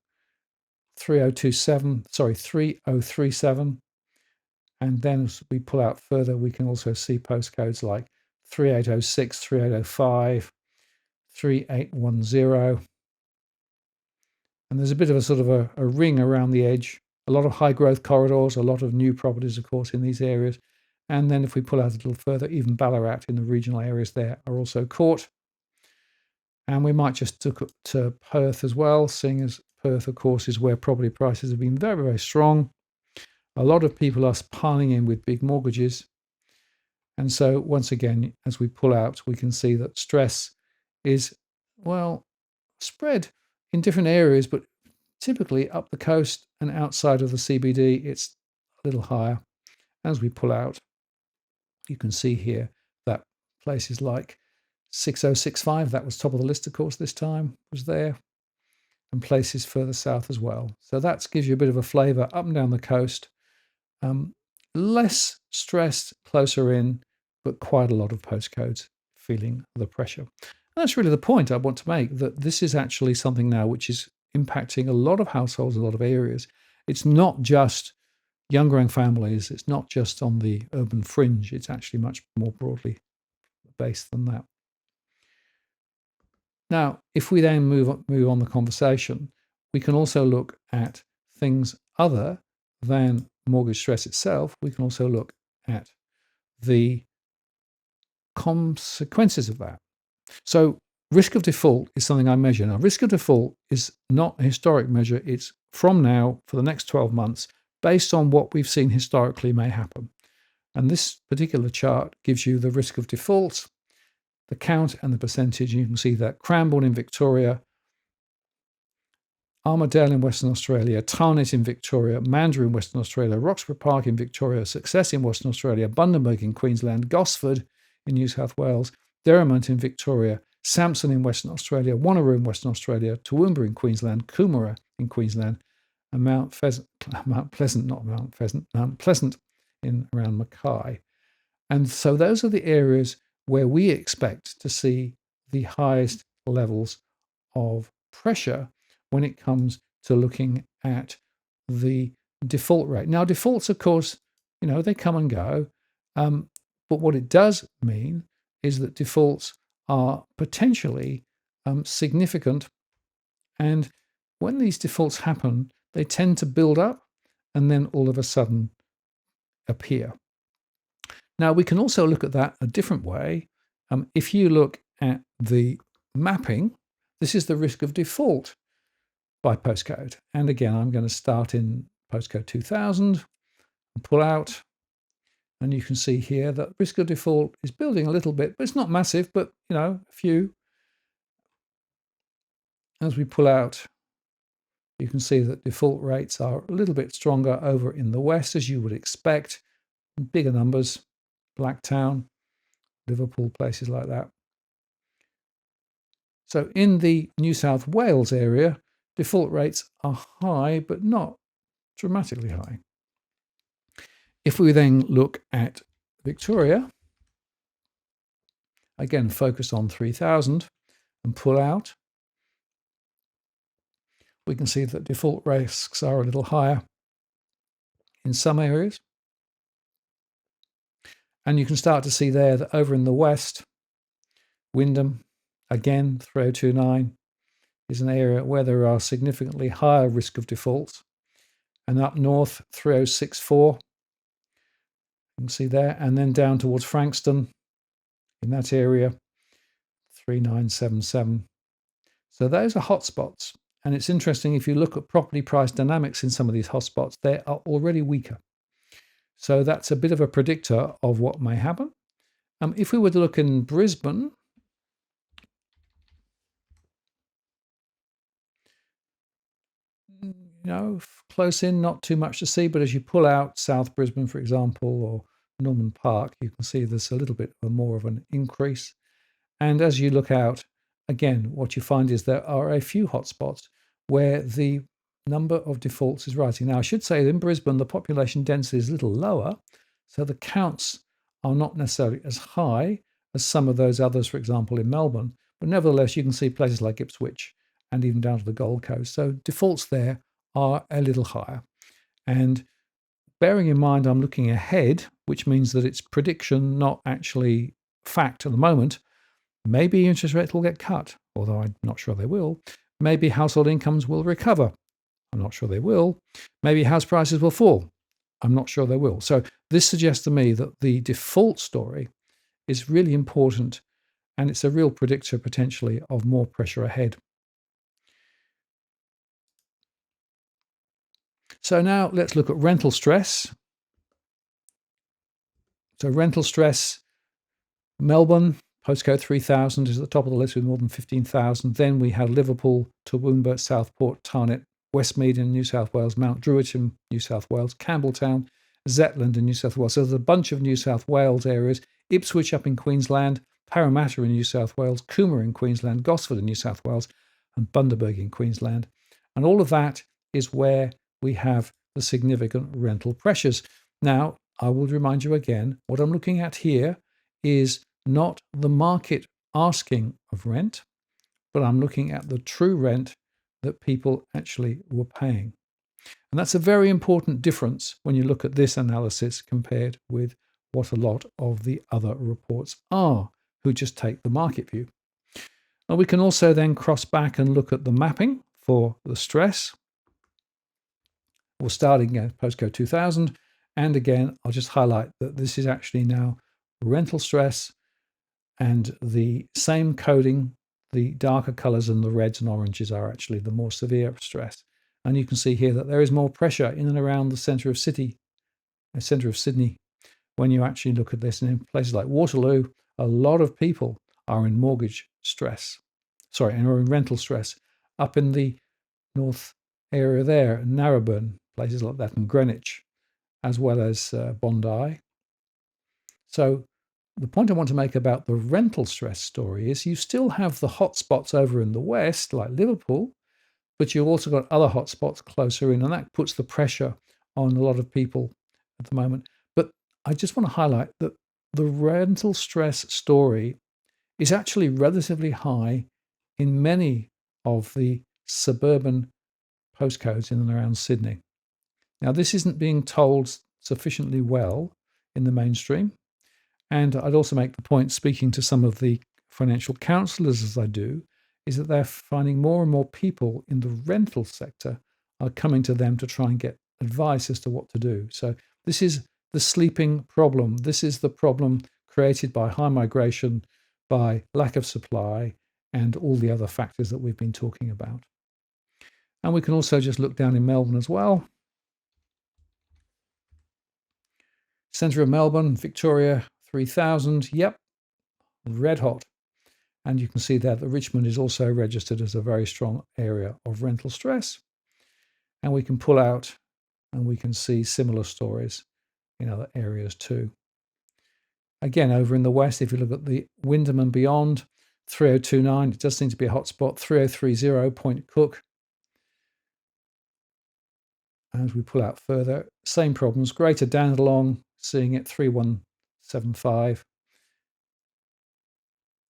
3037. And then as we pull out further, we can also see postcodes like 3806, 3805, 3810. And there's a bit of a sort of a ring around the edge. A lot of high growth corridors, a lot of new properties, of course, in these areas. And then if we pull out a little further, even Ballarat in the regional areas there are also caught. And we might just look to Perth as well, seeing as Perth, of course, is where property prices have been very, very strong. A lot of people are piling in with big mortgages. And so once again, as we pull out, we can see that stress is, well, spread in different areas, but typically up the coast and outside of the CBD, it's a little higher. As we pull out, you can see here that places like 6065, that was top of the list, of course, this time, was there, and places further south as well. So that gives you a bit of a flavour up and down the coast. Less stressed closer in, but quite a lot of postcodes feeling the pressure. And that's really the point I want to make, that this is actually something now which is impacting a lot of households, a lot of areas. It's not just young growing families, it's not just on the urban fringe, it's actually much more broadly based than that. Now, if we then move on the conversation, we can also look at things other than mortgage stress itself. We can also look at the consequences of that. So risk of default is something I measure. Now, risk of default is not a historic measure. It's from now for the next 12 months based on what we've seen historically may happen. And this particular chart gives you the risk of default, the count and the percentage. You can see that Cranbourne in Victoria, Armadale in Western Australia, Tarnit in Victoria, Mandurah in Western Australia, Roxburgh Park in Victoria, Success in Western Australia, Bundaberg in Queensland, Gosford in New South Wales, Derrimut in Victoria, Sampson in Western Australia, Wanneroo in Western Australia, Toowoomba in Queensland, Coomera in Queensland, and Mount Pleasant in around Mackay. And so those are the areas where we expect to see the highest levels of pressure when it comes to looking at the default rate. Now, defaults, of course, they come and go. But what it does mean is that defaults are potentially significant. And when these defaults happen, they tend to build up and then all of a sudden appear. Now, we can also look at that a different way. If you look at the mapping, this is the risk of default by postcode. And again, I'm going to start in postcode 2000 and pull out. And you can see here that risk of default is building a little bit, but it's not massive, but a few. As we pull out, you can see that default rates are a little bit stronger over in the west, as you would expect. Bigger numbers, Blacktown, Liverpool, places like that. So in the New South Wales area, default rates are high, but not dramatically high. If we then look at Victoria, again, focus on 3,000 and pull out, we can see that default risks are a little higher in some areas. And you can start to see there that over in the west, Wyndham, again, 3029 is an area where there are significantly higher risk of defaults. And up north, 3064, you can see there. And then down towards Frankston, in that area, 3977. So those are hotspots. And it's interesting, if you look at property price dynamics in some of these hotspots, they are already weaker. So that's a bit of a predictor of what may happen. If we were to look in Brisbane, close in, not too much to see, but as you pull out South Brisbane, for example, or Norman Park, you can see there's a little bit more of an increase. And as you look out, again, what you find is there are a few hotspots where the number of defaults is rising. Now, I should say that in Brisbane, the population density is a little lower, so the counts are not necessarily as high as some of those others, for example, in Melbourne. But nevertheless, you can see places like Ipswich and even down to the Gold Coast. So defaults there are a little higher. And bearing in mind I'm looking ahead, which means that it's prediction, not actually fact at the moment, maybe interest rates will get cut, although I'm not sure they will. Maybe household incomes will recover. I'm not sure they will. Maybe house prices will fall. I'm not sure they will. So this suggests to me that the default story is really important, and it's a real predictor potentially of more pressure ahead. So now let's look at rental stress. So rental stress, Melbourne, postcode 3000 is at the top of the list with more than 15,000. Then we have Liverpool, Toowoomba, Southport, Tarnett, Westmead in New South Wales, Mount Druitt in New South Wales, Campbelltown, Zetland in New South Wales. So there's a bunch of New South Wales areas, Ipswich up in Queensland, Parramatta in New South Wales, Cooma in Queensland, Gosford in New South Wales, and Bundaberg in Queensland. And all of that is where we have the significant rental pressures. Now, I will remind you again, what I'm looking at here is not the market asking of rent, but I'm looking at the true rent that people actually were paying. And that's a very important difference when you look at this analysis compared with what a lot of the other reports are, who just take the market view. And we can also then cross back and look at the mapping for the stress. We're starting at postcode 2000. And again, I'll just highlight that this is actually now rental stress, and the same coding, the darker colors and the reds and oranges are actually the more severe stress. And you can see here that there is more pressure in and around the centre of Sydney when you actually look at this. And in places like Waterloo, a lot of people are in mortgage stress, and are in rental stress. Up in the north area there, Narrabeen, places like that, and Greenwich, as well as Bondi. So the point I want to make about the rental stress story is you still have the hotspots over in the west, like Liverpool, but you've also got other hotspots closer in, and that puts the pressure on a lot of people at the moment. But I just want to highlight that the rental stress story is actually relatively high in many of the suburban postcodes in and around Sydney. Now, this isn't being told sufficiently well in the mainstream. And I'd also make the point, speaking to some of the financial counsellors as I do, is that they're finding more and more people in the rental sector are coming to them to try and get advice as to what to do. So this is the sleeping problem. This is the problem created by high migration, by lack of supply, and all the other factors that we've been talking about. And we can also just look down in Melbourne as well. Centre of Melbourne, Victoria, 3000. Yep, red hot. And you can see there that Richmond is also registered as a very strong area of rental stress. And we can pull out and we can see similar stories in other areas too. Again, over in the west, if you look at the Wyndham and beyond, 3029, it does seem to be a hotspot. 3030, Point Cook. As we pull out further, same problems. Greater Dandenong, seeing it 3175.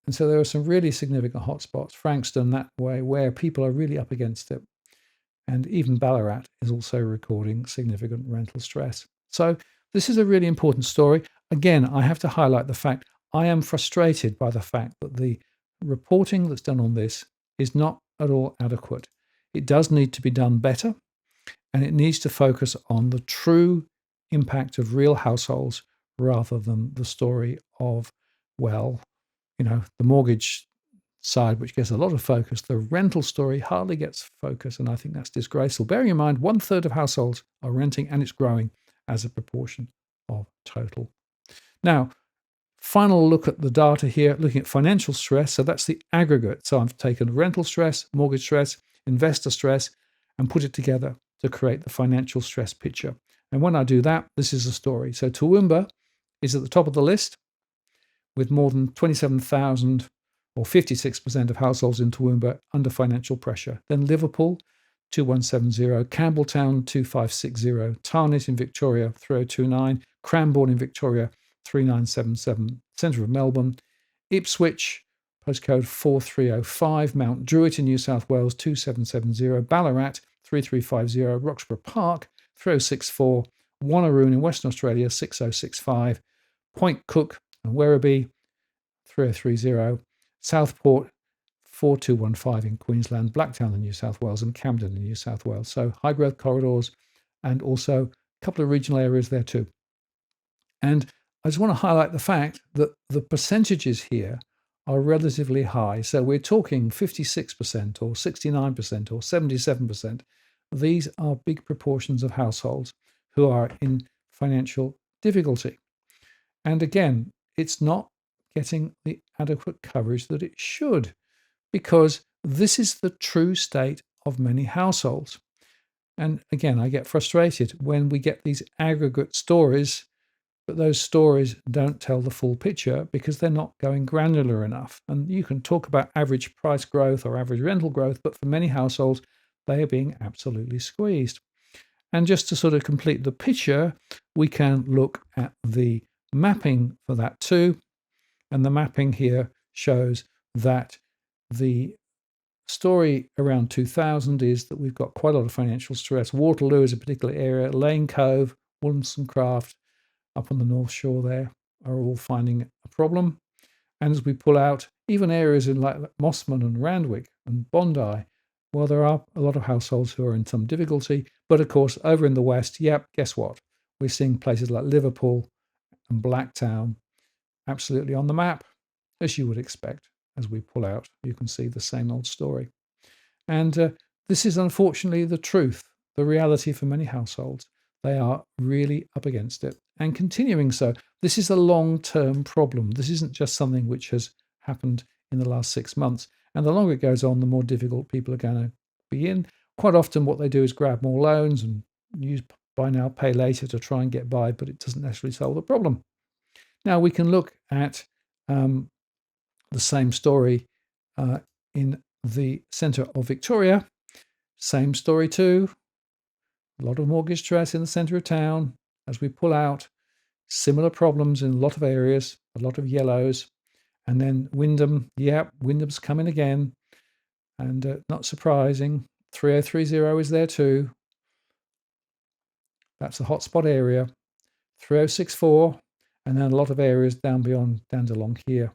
And so there are some really significant hotspots. Frankston that way, where people are really up against it. And even Ballarat is also recording significant rental stress. So this is a really important story. Again, I have to highlight the fact I am frustrated by the fact that the reporting that's done on this is not at all adequate. It does need to be done better, and it needs to focus on the true impact of real households rather than the story of, well, the mortgage side, which gets a lot of focus. The rental story hardly gets focus, and I think that's disgraceful. Bearing in mind, 1/3 of households are renting, and it's growing as a proportion of total. Now, final look at the data here, looking at financial stress. So that's the aggregate. So I've taken rental stress, mortgage stress, investor stress, and put it together to create the financial stress picture. And when I do that, this is the story. So Toowoomba is at the top of the list with more than 27,000 or 56% of households in Toowoomba under financial pressure. Then Liverpool, 2170, Campbelltown, 2560, Tarnit in Victoria, 3029, Cranbourne in Victoria, 3977, centre of Melbourne, Ipswich, postcode 4305, Mount Druitt in New South Wales, 2770, Ballarat, 3350, Roxburgh Park, 3064, Wanneroon in Western Australia, 6065, Point Cook and Werribee, 3030, Southport, 4215 in Queensland, Blacktown in New South Wales, and Camden in New South Wales. So high growth corridors, and also a couple of regional areas there too. And I just want to highlight the fact that the percentages here are relatively high. So we're talking 56% or 69% or 77%. These are big proportions of households who are in financial difficulty. And again, it's not getting the adequate coverage that it should, because this is the true state of many households. And again, I get frustrated when we get these aggregate stories, but those stories don't tell the full picture because they're not going granular enough. And you can talk about average price growth or average rental growth, but for many households, they are being absolutely squeezed. And just to sort of complete the picture, we can look at the mapping for that too. And the mapping here shows that the story around 2000 is that we've got quite a lot of financial stress. Waterloo is a particular area. Lane Cove, Wollongongcraft, up on the North Shore there, are all finding a problem. And as we pull out, even areas in like Mossman and Randwick and Bondi, well, there are a lot of households who are in some difficulty. But of course, over in the West, guess what? We're seeing places like Liverpool and Blacktown absolutely on the map, as you would expect. As we pull out, you can see the same old story. And this is unfortunately the truth, the reality for many households. They are really up against it and continuing so. This is a long-term problem. This isn't just something which has happened in the last 6 months. And the longer it goes on, the more difficult people are going to be in. Quite often what they do is grab more loans and use buy now, pay later to try and get by, but it doesn't necessarily solve the problem. Now we can look at the same story in the centre of Victoria. Same story too. A lot of mortgage stress in the centre of town. As we pull out, similar problems in a lot of areas, a lot of yellows. And then Wyndham, Wyndham's coming again. And not surprising, 3030 is there too. That's the hotspot area. 3064, and then a lot of areas down along here.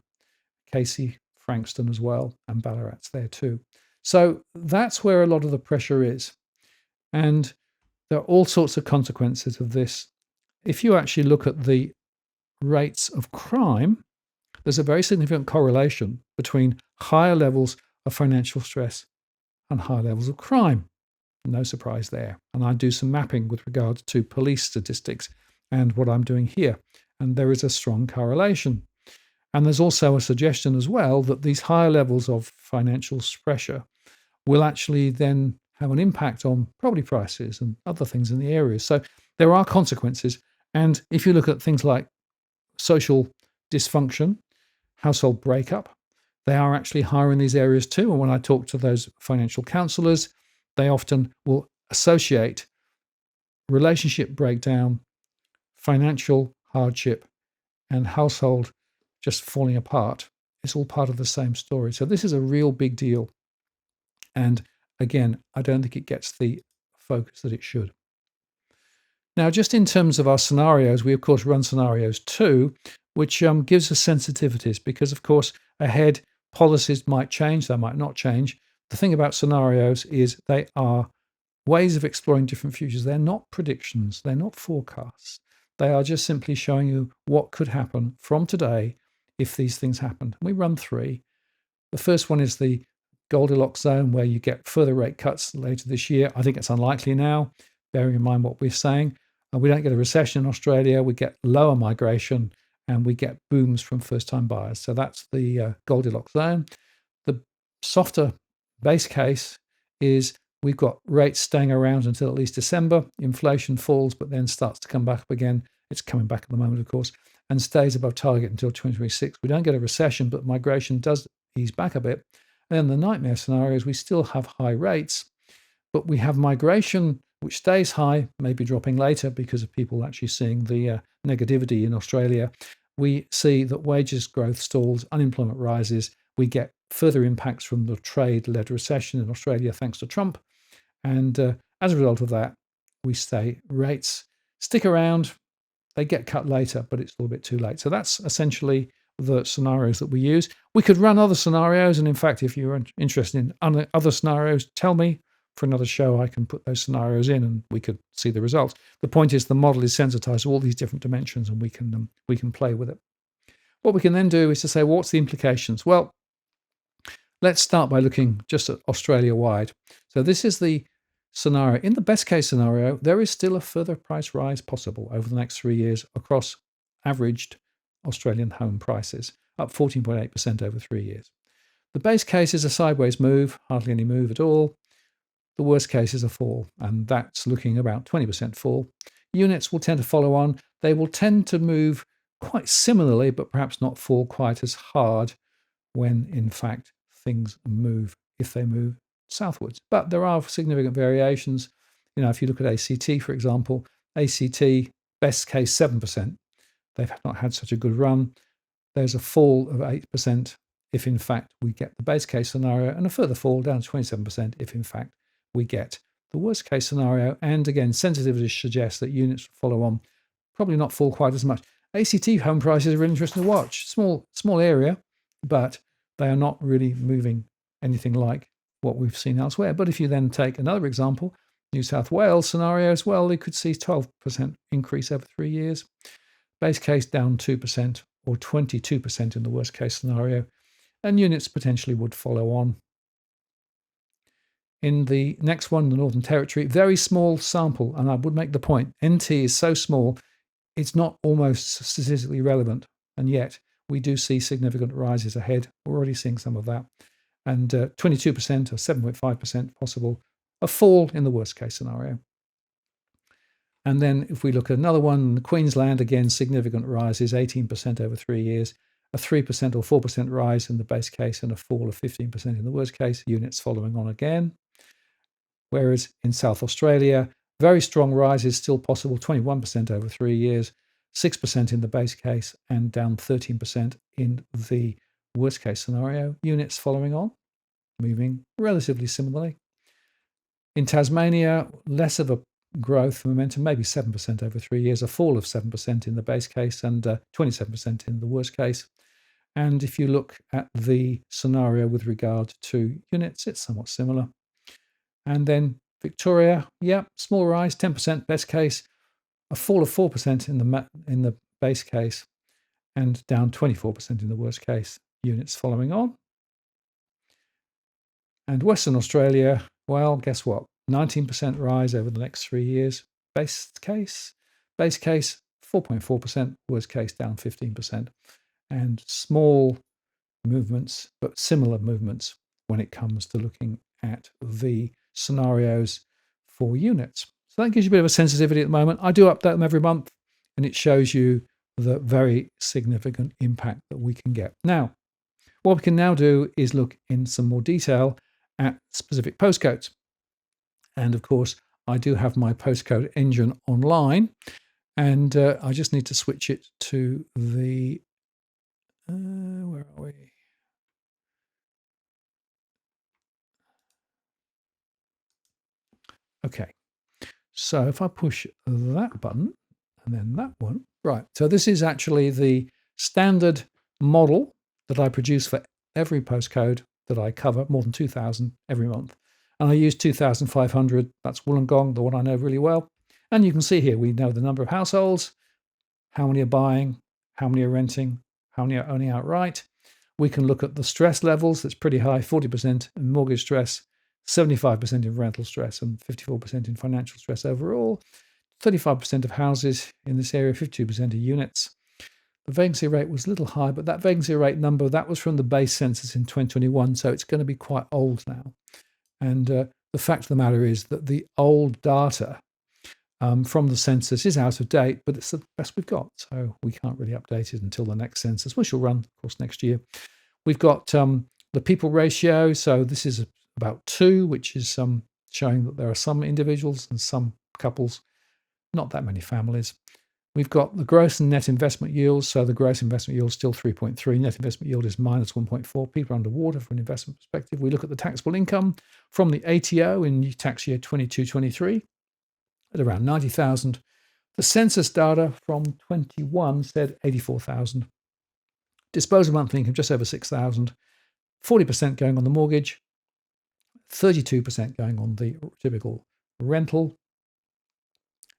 Casey, Frankston as well, and Ballarat's there too. So that's where a lot of the pressure is. And there are all sorts of consequences of this. If you actually look at the rates of crime, there's a very significant correlation between higher levels of financial stress and higher levels of crime. No surprise there. And I do some mapping with regard to police statistics and what I'm doing here. And there is a strong correlation. And there's also a suggestion as well that these higher levels of financial pressure will actually then have an impact on property prices and other things in the area. So there are consequences. And if you look at things like social dysfunction, household breakup, they are actually higher in these areas too. And when I talk to those financial counsellors, they often will associate relationship breakdown, financial hardship, and household just falling apart It's all part of the same story. So this is a real big deal. And again, I don't think it gets the focus that it should. Now, just in terms of our scenarios, we of course run scenarios too, which gives us sensitivities because, of course, ahead policies might change, they might not change. The thing about scenarios is they are ways of exploring different futures. They're not predictions, they're not forecasts. They are just simply showing you what could happen from today if these things happened. We run three. The first one is the Goldilocks zone, where you get further rate cuts later this year. I think it's unlikely now, bearing in mind what we're saying. We don't get a recession in Australia, we get lower migration, and we get booms from first-time buyers. So that's the Goldilocks zone. The softer base case is we've got rates staying around until at least December. Inflation falls, but then starts to come back up again. It's coming back at the moment, of course, and stays above target until 2026. We don't get a recession, but migration does ease back a bit. And then the nightmare scenario is we still have high rates, but we have migration which stays high, maybe dropping later because of people actually seeing the negativity in Australia. We see that wages growth stalls, unemployment rises. We get further impacts from the trade-led recession in Australia thanks to Trump. And as a result of that, we say rates stick around. They get cut later, but it's a little bit too late. So that's essentially the scenarios that we use. We could run other scenarios. And in fact, if you're interested in other scenarios, tell me. For another show, I can put those scenarios in and we could see the results. The point is the model is sensitized to all these different dimensions and we can play with it. What we can then do is to say, well, what's the implications? Well, let's start by looking just at Australia-wide. So this is the scenario. In the best case scenario, there is still a further price rise possible over the next 3 years across averaged Australian home prices, up 14.8% over 3 years. The base case is a sideways move, hardly any move at all. The worst case is a fall, and that's looking about 20% fall. Units will tend to follow on. They will tend to move quite similarly, but perhaps not fall quite as hard when, in fact, things move, if they move southwards. But there are significant variations. You know, if you look at ACT, for example, ACT, best case 7%. They've not had such a good run. There's a fall of 8% if, in fact, we get the base case scenario, and a further fall down to 27% if, in fact, we get the worst case scenario. And again, sensitivities suggest that units follow on, probably not fall quite as much. ACT home prices are interesting to watch. Small area, but they are not really moving anything like what we've seen elsewhere. But if you then take another example, New South Wales scenarios, well, they could see 12% increase over 3 years. Base case down 2% or 22% in the worst case scenario. And units potentially would follow on. In the next one, the Northern Territory, very small sample, and I would make the point, NT is so small, it's not almost statistically relevant, and yet we do see significant rises ahead. We're already seeing some of that. And 22% or 7.5% possible, a fall in the worst case scenario. And then if we look at another one, Queensland, again, significant rises, 18% over 3 years, a 3% or 4% rise in the base case and a fall of 15% in the worst case, units following on again. Whereas in South Australia, very strong rises still possible, 21% over 3 years, 6% in the base case and down 13% in the worst case scenario. Units following on, moving relatively similarly. In Tasmania, less of a growth momentum, maybe 7% over 3 years, a fall of 7% in the base case and 27% in the worst case. And if you look at the scenario with regard to units, it's somewhat similar. And then Victoria, small rise, 10% best case, a fall of 4% in the base case, and down 24% in the worst case. Units following on. And Western Australia, well, guess what? 19% rise over the next 3 years. Base case, 4.4%, worst case down 15%. And small movements, but similar movements when it comes to looking at the scenarios for units. So that gives you a bit of a sensitivity at the moment. I do update them every month, and it shows you the very significant impact that we can get. Now, what we can now do is look in some more detail at specific postcodes. And of course, I do have my postcode engine online, and I just need to switch it to the, where are we? Okay, so if I push that button and then that one, right. So this is actually the standard model that I produce for every postcode that I cover, more than 2,000 every month. And I use 2,500, that's Wollongong, the one I know really well. And you can see here, we know the number of households, how many are buying, how many are renting, how many are owning outright. We can look at the stress levels. That's pretty high, 40% in mortgage stress, 75% in rental stress, and 54% in financial stress overall. 35% of houses in this area, 52% of units. The vacancy rate was a little high, but that vacancy rate number, that was from the base census in 2021, so it's going to be quite old now. And the fact of the matter is that the old data from the census is out of date, but it's the best we've got. So we can't really update it until the next census, which will run, of course, next year. We've got the people ratio. So this is about 2, which is showing that there are some individuals and some couples, not that many families. We've got the gross and net investment yields. So the gross investment yield is still 3.3. Net investment yield is minus 1.4. People are underwater from an investment perspective. We look at the taxable income from the ATO in tax year 22-23 at around 90,000. The census data from 21 said 84,000. Disposable monthly income just over 6,000. 40% going on the mortgage, 32% going on the typical rental.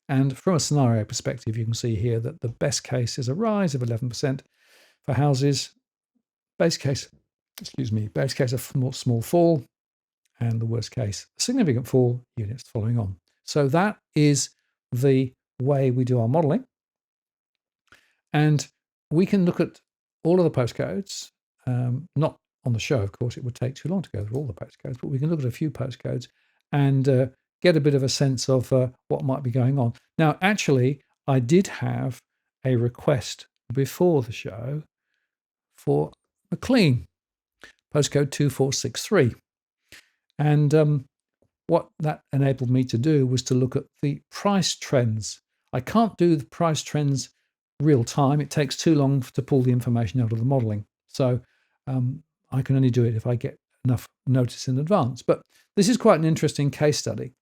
And from a scenario perspective, you can see here that the best case is a rise of 11% for houses. Base case, a small fall, and the worst case, a significant fall, units following on. So that is the way we do our modeling. And we can look at all of the postcodes, not on the show, of course, it would take too long to go through all the postcodes, but we can look at a few postcodes and get a bit of a sense of what might be going on. Now, actually, I did have a request before the show for McLean, postcode 2463. And what that enabled me to do was to look at the price trends. I can't do the price trends real time. It takes too long to pull the information out of the modeling. So I can only do it if I get enough notice in advance. But this is quite an interesting case study.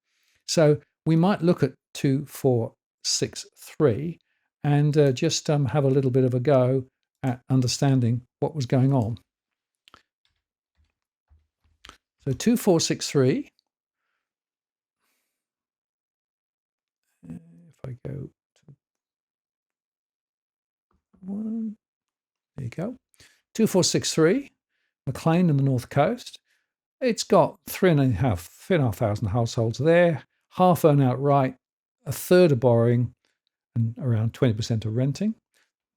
So we might look at 2463 and just have a little bit of a go at understanding what was going on. So 2463, if I go to 1, there you go. 2463, McLean in the North Coast. It's got 3,500 households there, half own outright, a third are borrowing, and around 20% are renting.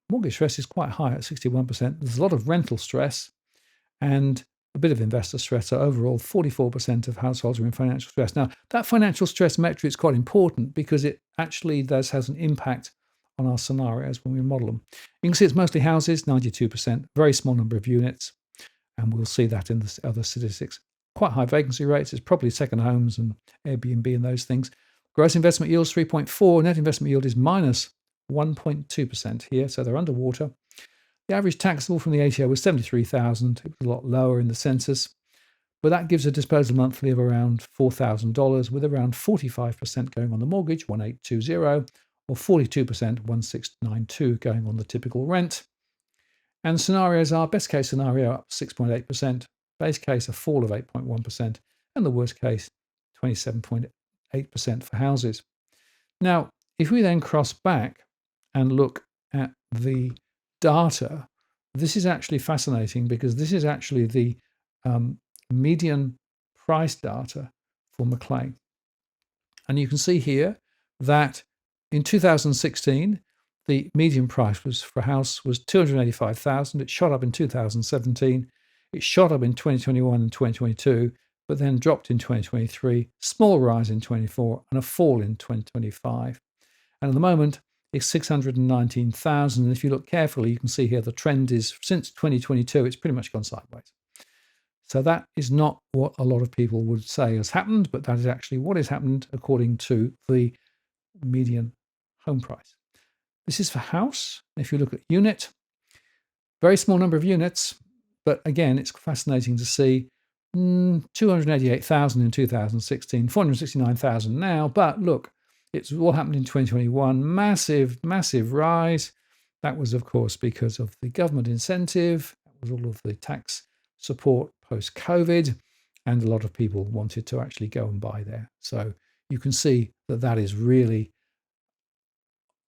Mortgage stress is quite high at 61%. There's a lot of rental stress and a bit of investor stress. So overall, 44% of households are in financial stress. Now, that financial stress metric is quite important because it actually has an impact on our scenarios when we model them. You can see it's mostly houses, 92%, very small number of units, and we'll see that in the other statistics. Quite high vacancy rates. It's probably second homes and Airbnb and those things. Gross investment yield is 3.4. Net investment yield is minus 1.2% here, so they're underwater. The average taxable from the ATO was 73,000. It was a lot lower in the census, but that gives a disposable monthly of around $4,000, with around 45% going on the mortgage, 1,820, or 42%, 1,692, going on the typical rent. And scenarios are best case scenario up 6.8%, base case a fall of 8.1%, and the worst case 27.8% for houses. Now, if we then cross back and look at the data, this is actually fascinating because this is actually the median price data for McLean. And you can see here that in 2016, the median price for a house was $285,000. It shot up in 2017. It shot up in 2021 and 2022, but then dropped in 2023, small rise in 24, and a fall in 2025. And at the moment, it's 619,000. And if you look carefully, you can see here the trend is since 2022, it's pretty much gone sideways. So that is not what a lot of people would say has happened, but that is actually what has happened according to the median home price. This is for house. If you look at unit, very small number of units, but again, it's fascinating to see 288,000 in 2016, 469,000 now. But look, it's all happened in 2021. Massive, massive rise. That was, of course, because of the government incentive. That was all of the tax support post-COVID. And a lot of people wanted to actually go and buy there. So you can see that that is really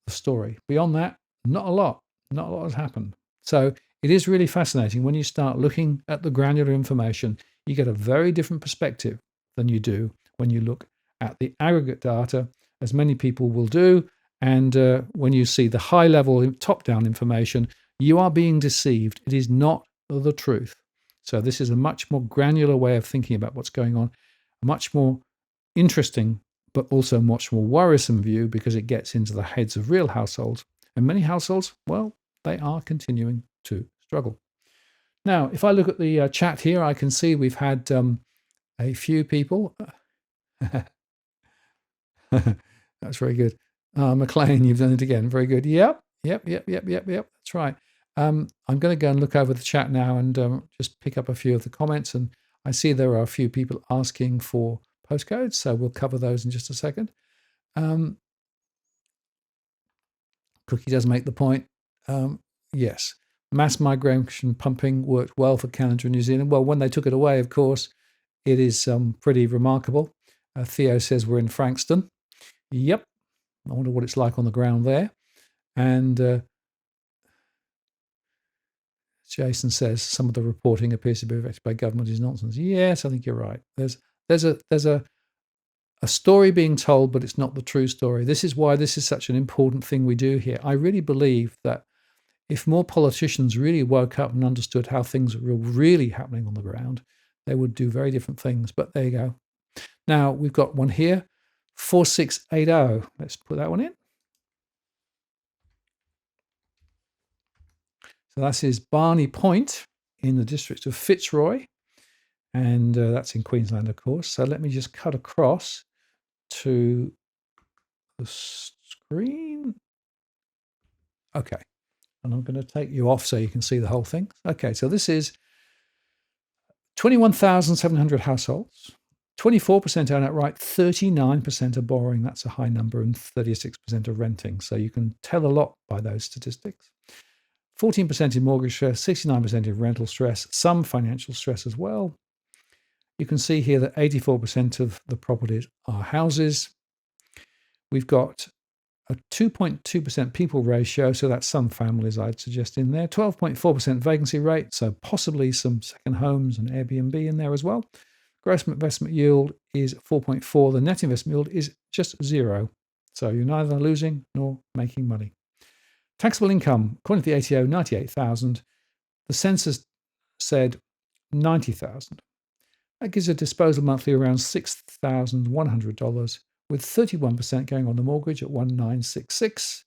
the story. Beyond that, not a lot. Not a lot has happened. So it is really fascinating when you start looking at the granular information. You get a very different perspective than you do when you look at the aggregate data, as many people will do. And when you see the high level top-down information, you are being deceived. It is not the truth. So this is a much more granular way of thinking about what's going on, a much more interesting, but also much more worrisome view, because it gets into the heads of real households. And many households, well, they are continuing to struggle. Now, if I look at the chat here, I can see we've had a few people. That's very good. McLean, you've done it again. Very good. Yep. That's right. I'm going to go and look over the chat now and just pick up a few of the comments. And I see there are a few people asking for postcodes, so we'll cover those in just a second. Cookie does make the point. Yes, mass migration pumping worked well for Canada and New Zealand. Well, when they took it away, of course, it is pretty remarkable. Theo says we're in Frankston. Yep. I wonder what it's like on the ground there. And Jason says some of the reporting appears to be affected by government is nonsense. Yes, I think you're right. There's a story being told, but it's not the true story. This is why this is such an important thing we do here. I really believe that if more politicians really woke up and understood how things were really happening on the ground, they would do very different things. But there you go. Now, we've got one here, 4680. Let's put that one in. So that's his Barney Point in the district of Fitzroy. And that's in Queensland, of course. So let me just cut across to the screen. Okay. And I'm going to take you off so you can see the whole thing. Okay, so this is 21,700 households. 24% own outright, 39% are borrowing. That's a high number, and 36% are renting. So you can tell a lot by those statistics. 14% in mortgage stress, 69% in rental stress, some financial stress as well. You can see here that 84% of the properties are houses. We've got a 2.2% people ratio, so that's some families I'd suggest in there. 12.4% vacancy rate, so possibly some second homes and Airbnb in there as well. Gross investment yield is 4.4. The net investment yield is just 0. So you're neither losing nor making money. Taxable income, according to the ATO, 98,000. The census said 90,000. That gives a disposable monthly around $6,100, with 31% going on the mortgage at $1,966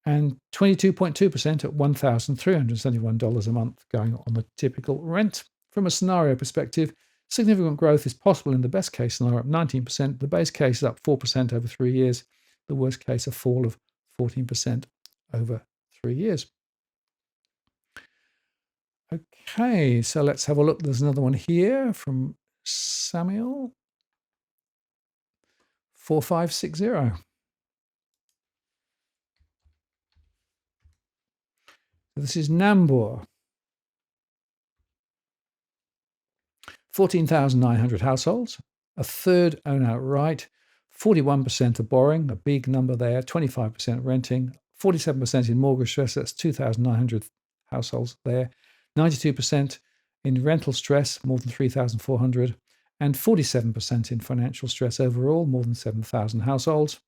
and 22.2% at $1,371 a month going on the typical rent. From a scenario perspective, significant growth is possible in the best case scenario up 19%. The base case is up 4% over 3 years. The worst case, a fall of 14% over 3 years. Okay, so let's have a look. There's another one here from Samuel. 4560. This is Nambour. 14,900 households. A third own outright. 41% are borrowing, a big number there. 25% renting. 47% in mortgage stress. That's 2,900 households there. 92% in rental stress, more than 3,400. And 47% in financial stress overall, more than 7,000 households.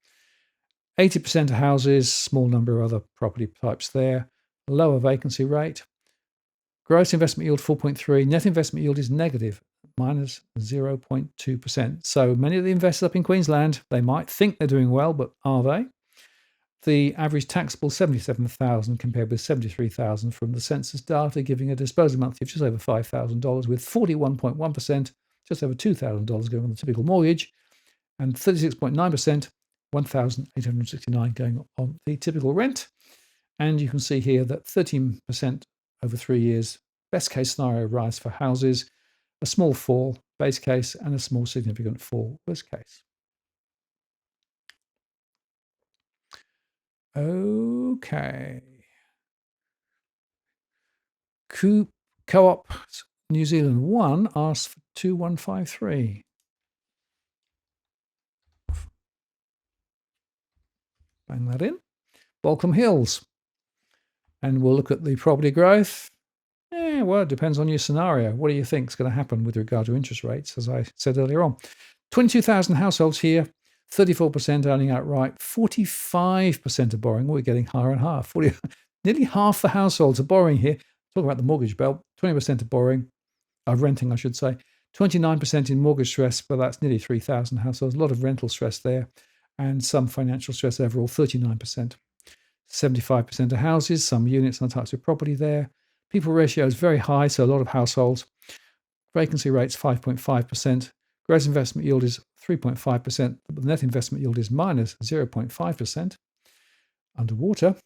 80% of houses, small number of other property types there. Lower vacancy rate. Gross investment yield 4.3. Net investment yield is negative, minus 0.2%. So many of the investors up in Queensland, they might think they're doing well, but are they? The average taxable 77,000 compared with 73,000 from the census data, giving a disposable monthly of just over $5,000, with 41.1%, just over $2,000 going on the typical mortgage, and 36.9%, $1,869 going on the typical rent. And you can see here that 13% over 3 years, best case scenario rise for houses, a small fall, base case, and a small significant fall, worst case. Okay. Co-op New Zealand 1 asks for 2153. Bang that in. Balcombe Hills. And we'll look at the property growth. Well, it depends on your scenario. What do you think is going to happen with regard to interest rates, as I said earlier on? 22,000 households here, 34% owning outright, 45% are borrowing. We're getting higher and higher. Nearly half the households are borrowing here. Talk about the mortgage bill. 20% are borrowing, renting, I should say. 29% in mortgage stress, but that's nearly 3,000 households. A lot of rental stress there, and some financial stress overall, 39%. 75% of houses, some units and types of property there. People ratio is very high, so a lot of households. Vacancy rate's 5.5%. Gross investment yield is 3.5%. The net investment yield is minus 0.5%. Underwater.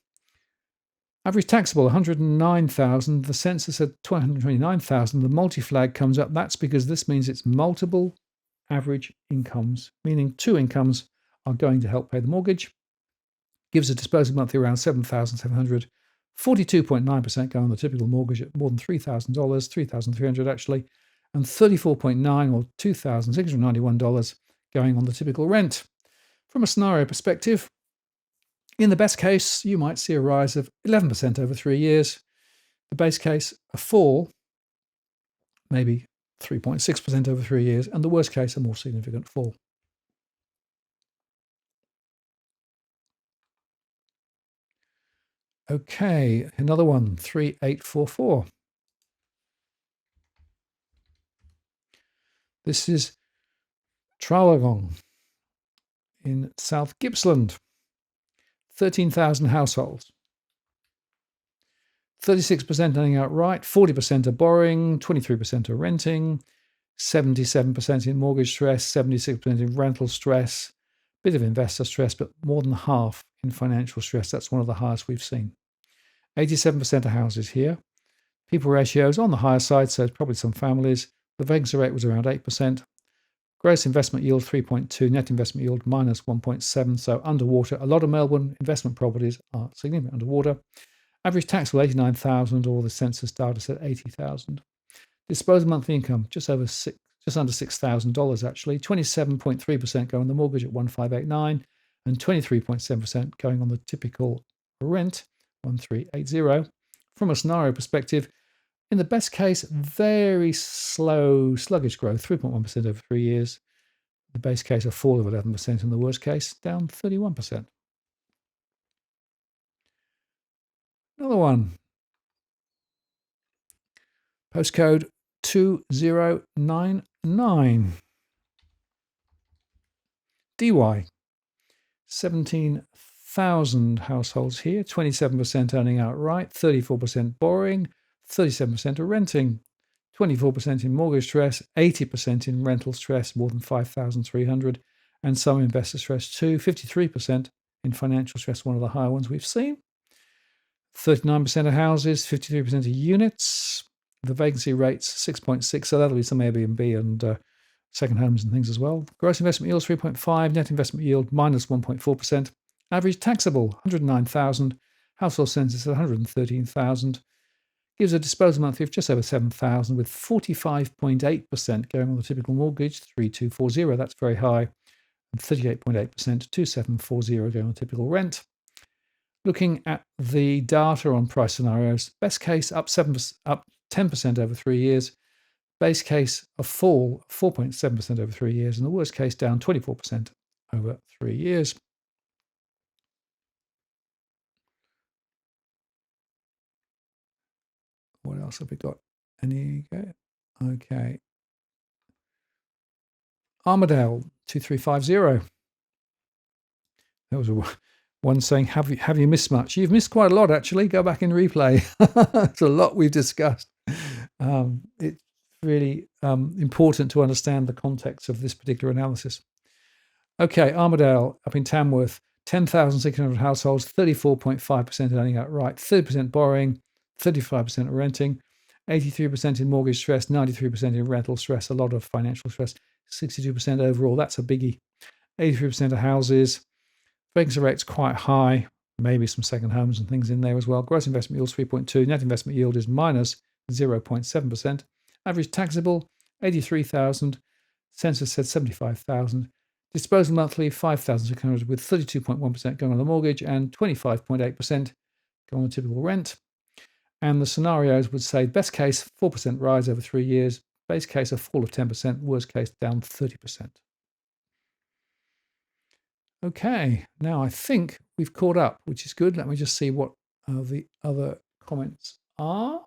Average taxable, 109,000. The census said 229,000. The multi-flag comes up. That's because this means it's multiple average incomes, meaning two incomes are going to help pay the mortgage. Gives a disposable monthly around 7,700. 42.9% going on the typical mortgage at more than $3,000, $3,300 actually, and 34.9 or $2,691 going on the typical rent. From a scenario perspective, in the best case, you might see a rise of 11% over 3 years. The base case, a fall, maybe 3.6% over 3 years, and the worst case, a more significant fall. Okay, another one, 3844. This is Traralgon in South Gippsland. 13,000 households. 36% owning outright, 40% are borrowing, 23% are renting, 77% in mortgage stress, 76% in rental stress, bit of investor stress, but more than half in financial stress. That's one of the highest we've seen. 87% of houses here. People ratios on the higher side, so probably some families. The vacancy rate was around 8%. Gross investment yield 3.2, net investment yield minus 1.7, so underwater. A lot of Melbourne investment properties are significantly underwater. Average taxable 89,000, or the census data said 80,000. Disposable monthly income just under $6,000 actually. 27.3% going on the mortgage at 1,589, and 23.7% going on the typical rent 1,380. From a scenario perspective, in the best case, very slow, sluggish growth, 3.1% over 3 years. The base case, a fall of 11%, and the worst case, down 31%. Another one. Postcode 2099. DY. 17,000 households here, 27% owning outright, 34% borrowing, 37% are renting, 24% in mortgage stress, 80% in rental stress, more than 5,300, and some investor stress too, 53% in financial stress, one of the higher ones we've seen. 39% of houses, 53% of units. The vacancy rate's 6.6, so that'll be some Airbnb and second homes and things as well. Gross investment yield 3.5, net investment yield minus 1.4%. Average taxable 109,000, household census 113,000. Gives a disposable monthly of just over 7,000, with 45.8% going on the typical mortgage, 3,240. That's very high, and 38.8%, 2,740 going on the typical rent. Looking at the data on price scenarios, best case up 10% over 3 years. Base case, a fall of 4.7% over 3 years, and the worst case down 24% over 3 years. What else have we got? Okay. Armadale 2350. That was one saying, have you missed much? You've missed quite a lot, actually. Go back and replay. It's a lot we've discussed. It's really important to understand the context of this particular analysis. Okay, Armadale up in Tamworth, 10,600 households, 34.5% owning outright, 30% borrowing, 35% renting. 83% in mortgage stress, 93% in rental stress, a lot of financial stress, 62% overall. That's a biggie. 83% of houses. Vacancy rate's quite high, maybe some second homes and things in there as well. Gross investment yield is 3.2. Net investment yield is minus 0.7%. Average taxable, 83,000. Census said 75,000. Disposable monthly, 5,600 with 32.1% going on the mortgage and 25.8% going on typical rent. And the scenarios would say best case, 4% rise over 3 years. Base case, a fall of 10%. Worst case, down 30%. Okay, now I think we've caught up, which is good. Let me just see what the other comments are.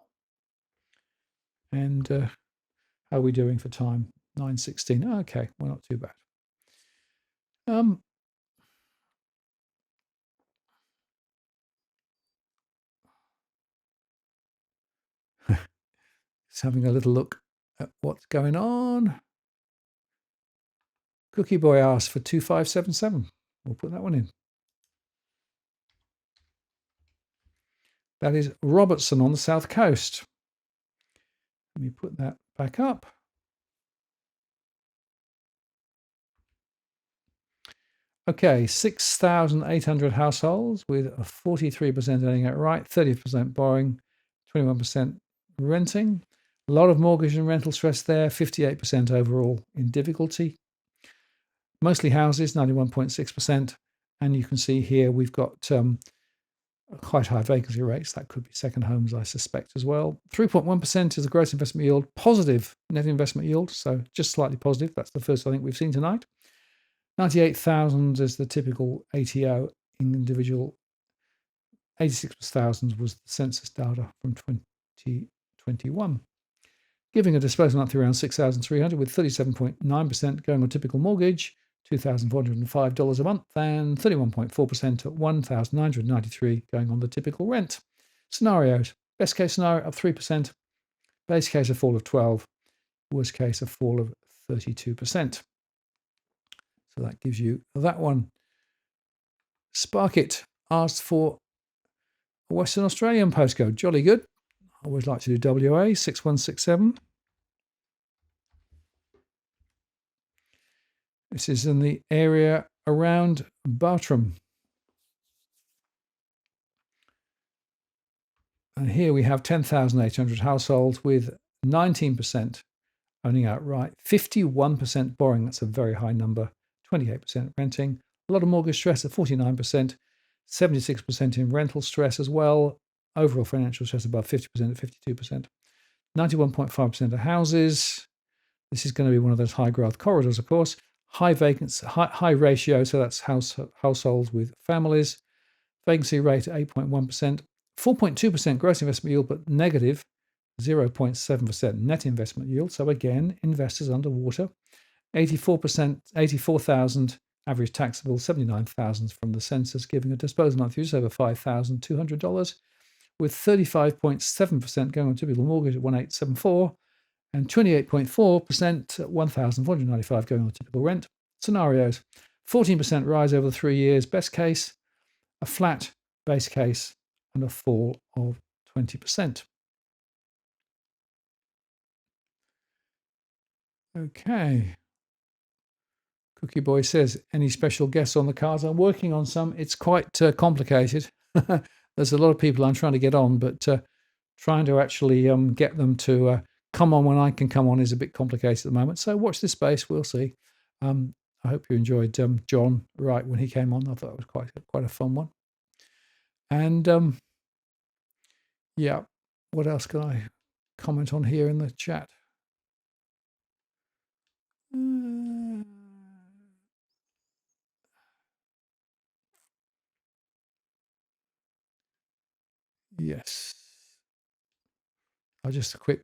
And how are we doing for time? 9:16. Okay, well, not too bad. Just having a little look at what's going on. Cookie Boy asked for 2577. We'll put that one in. That is Robertson on the south coast. Let me put that back up. Okay, 6,800 households with a 43% earning outright, 30% borrowing, 21% renting. A lot of mortgage and rental stress there, 58% overall in difficulty. Mostly houses, 91.6%. And you can see here we've got quite high vacancy rates. That could be second homes, I suspect, as well. 3.1% is the gross investment yield, positive net investment yield, so just slightly positive. That's the first I think we've seen tonight. 98,000 is the typical ATO individual. 86,000 was the census data from 2021. Giving a disposable monthly around 6,300 with 37.9% going on typical mortgage, $2,405 a month, and 31.4% at $1,993 going on the typical rent. Scenarios. Best case scenario up 3%, base case a fall of 12%, worst case a fall of 32%. So that gives you that one. Sparkit asked for a Western Australian postcode. Jolly good. I always like to do WA 6167. This is in the area around Bartram. And here we have 10,800 households with 19% owning outright, 51% borrowing. That's a very high number. 28% renting. A lot of mortgage stress at 49%. 76% in rental stress as well. Overall financial stress above 50% at 52%. 91.5% of houses. This is going to be one of those high growth corridors, of course. High vacancy, high ratio, so that's households with families. Vacancy rate at 8.1%. 4.2% gross investment yield, but negative 0.7% net investment yield. So again, investors underwater. 84,000 average taxable, 79,000 from the census, giving a disposable monthly just over $5,200, with 35.7% going on typical mortgage at 1,874, and 28.4% at 1,495 going on typical rent. Scenarios: 14% rise over the 3 years, best case, a flat base case, and a fall of 20%. Okay. Cookie Boy says, any special guests on the cards? I'm working on some. It's quite complicated. There's a lot of people I'm trying to get on, but trying to actually get them to come on when I can come on is a bit complicated at the moment. So watch this space. We'll see. I hope you enjoyed John Wright when he came on. I thought it was quite a fun one. And yeah, what else can I comment on here in the chat? Yes. Just a quick.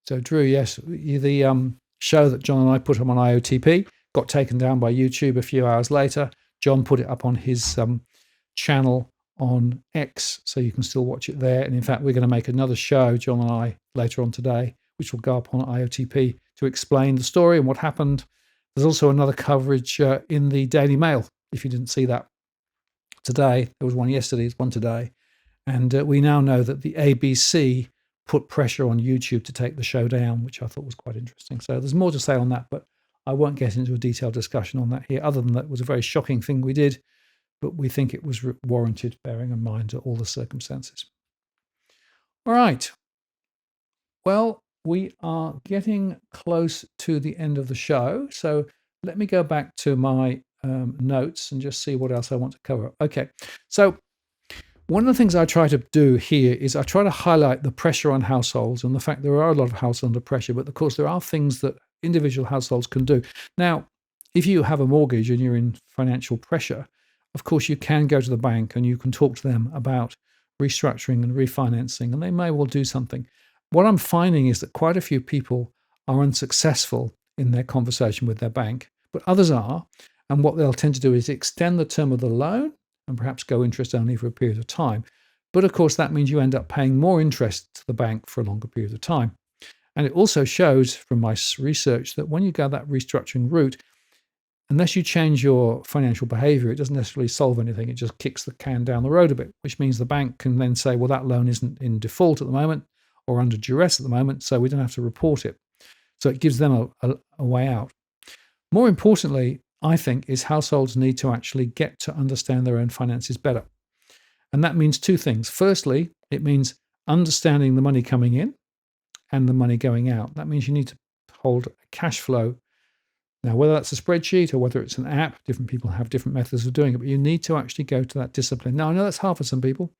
So Drew, yes, the show that John and I put up on IOTP got taken down by YouTube a few hours later. John put it up on his channel on X, so you can still watch it there. And in fact, we're going to make another show, John and I, later on today, which will go up on IOTP to explain the story and what happened. There's also another coverage in the Daily Mail, if you didn't see that today. There was one yesterday, there's one today. And we now know that the ABC put pressure on YouTube to take the show down, which I thought was quite interesting. So there's more to say on that, but I won't get into a detailed discussion on that here, other than that it was a very shocking thing we did, but we think it was warranted, bearing in mind all the circumstances. All right. Well, we are getting close to the end of the show. So let me go back to my notes and just see what else I want to cover. Okay. So one of the things I try to do here is I try to highlight the pressure on households and the fact there are a lot of households under pressure, but of course there are things that individual households can do. Now, if you have a mortgage and you're in financial pressure, of course you can go to the bank and you can talk to them about restructuring and refinancing, and they may well do something. What I'm finding is that quite a few people are unsuccessful in their conversation with their bank, but others are. And what they'll tend to do is extend the term of the loan and perhaps go interest only for a period of time. But of course, that means you end up paying more interest to the bank for a longer period of time. And it also shows from my research that when you go that restructuring route, unless you change your financial behavior, it doesn't necessarily solve anything. It just kicks the can down the road a bit, which means the bank can then say, well, that loan isn't in default at the moment or under duress at the moment, so we don't have to report it. So it gives them a way out. More importantly, I think, is households need to actually get to understand their own finances better. And that means two things. Firstly, it means understanding the money coming in and the money going out. That means you need to hold a cash flow. Now, whether that's a spreadsheet or whether it's an app, different people have different methods of doing it, but you need to actually go to that discipline. Now, I know that's hard for some people,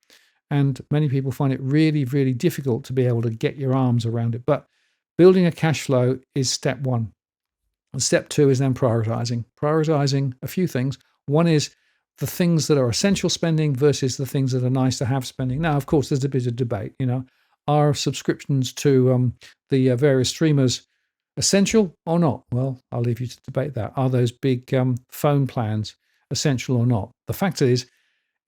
and many people find it really, really difficult to be able to get your arms around it. But building a cash flow is step one. And step two is then prioritizing. Prioritizing a few things. One is the things that are essential spending versus the things that are nice to have spending. Now, of course, there's a bit of debate. Are subscriptions to the various streamers essential or not? Well, I'll leave you to debate that. Are those big phone plans essential or not? The fact is,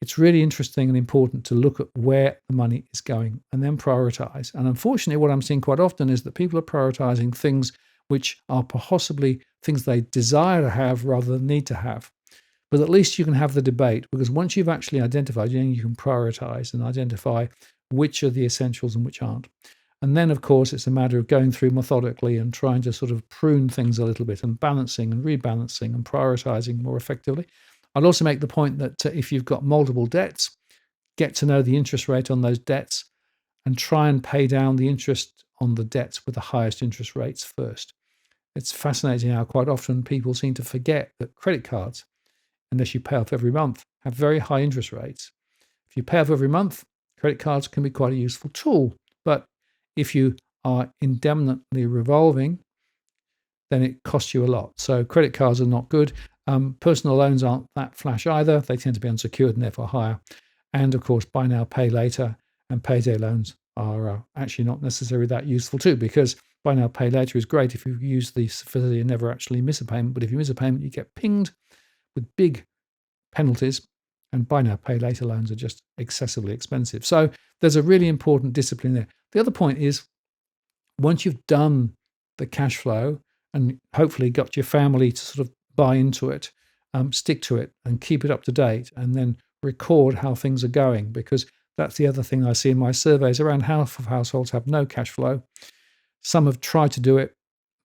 it's really interesting and important to look at where the money is going and then prioritize. And unfortunately, what I'm seeing quite often is that people are prioritizing things which are possibly things they desire to have rather than need to have. But at least you can have the debate, because once you've actually identified, you can prioritize and identify which are the essentials and which aren't. And then, of course, it's a matter of going through methodically and trying to sort of prune things a little bit and balancing and rebalancing and prioritizing more effectively. I'd also make the point that if you've got multiple debts, get to know the interest rate on those debts and try and pay down the interest on the debts with the highest interest rates first. It's fascinating how quite often people seem to forget that credit cards, unless you pay off every month, have very high interest rates. If you pay off every month, credit cards can be quite a useful tool. But if you are indefinitely revolving, then it costs you a lot. So credit cards are not good. Personal loans aren't that flash either. They tend to be unsecured and therefore higher. And of course, buy now, pay later and payday loans are actually not necessarily that useful too, because buy now, pay later is great if you use the facility and never actually miss a payment. But if you miss a payment, you get pinged with big penalties, and buy now, pay later loans are just excessively expensive. So there's a really important discipline there. The other point is, once you've done the cash flow and hopefully got your family to sort of buy into it, stick to it and keep it up to date, and then record how things are going, because that's the other thing I see in my surveys. Around half of households have no cash flow. Some have tried to do it,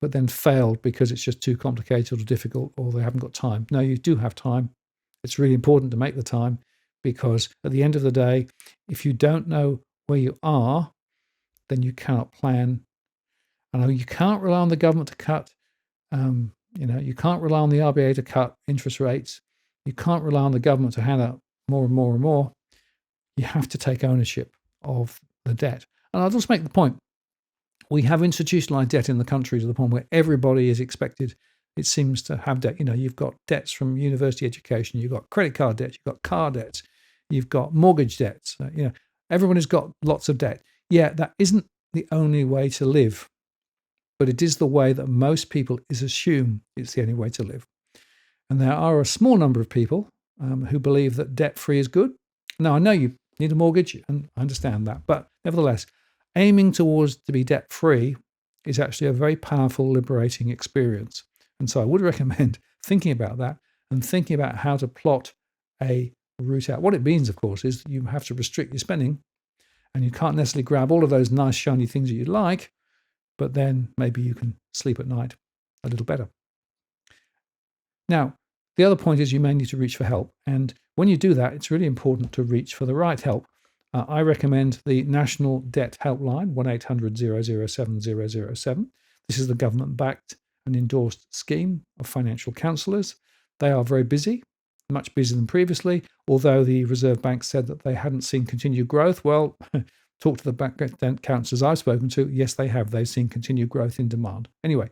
but then failed because it's just too complicated or difficult, or they haven't got time. No, you do have time. It's really important to make the time, because at the end of the day, if you don't know where you are, then you cannot plan. And you can't rely on the government to cut. You can't rely on the RBA to cut interest rates. You can't rely on the government to hand out more and more and more. You have to take ownership of the debt. And I'll just make the point. We have institutionalized debt in the country to the point where everybody is expected, it seems, to have debt. You've got debts from university education, you've got credit card debts, you've got car debts, you've got mortgage debts. Everyone has got lots of debt. Yeah, that isn't the only way to live, but it is the way that most people assume it's the only way to live. And there are a small number of people who believe that debt-free is good. Now, I know you need a mortgage, and I understand that, but nevertheless, aiming towards to be debt-free is actually a very powerful, liberating experience. And so I would recommend thinking about that and thinking about how to plot a root out. What it means, of course, is you have to restrict your spending, and you can't necessarily grab all of those nice shiny things that you like, but then maybe you can sleep at night a little better. Now, the other point is you may need to reach for help. And when you do that, it's really important to reach for the right help. I recommend the National Debt Helpline, 1-800-007-007. This is the government-backed and endorsed scheme of financial counsellors. They are very busy, much busier than previously, although the Reserve Bank said that they hadn't seen continued growth. Well, talk to the bank counsellors I've spoken to. Yes, they have. They've seen continued growth in demand. Anyway,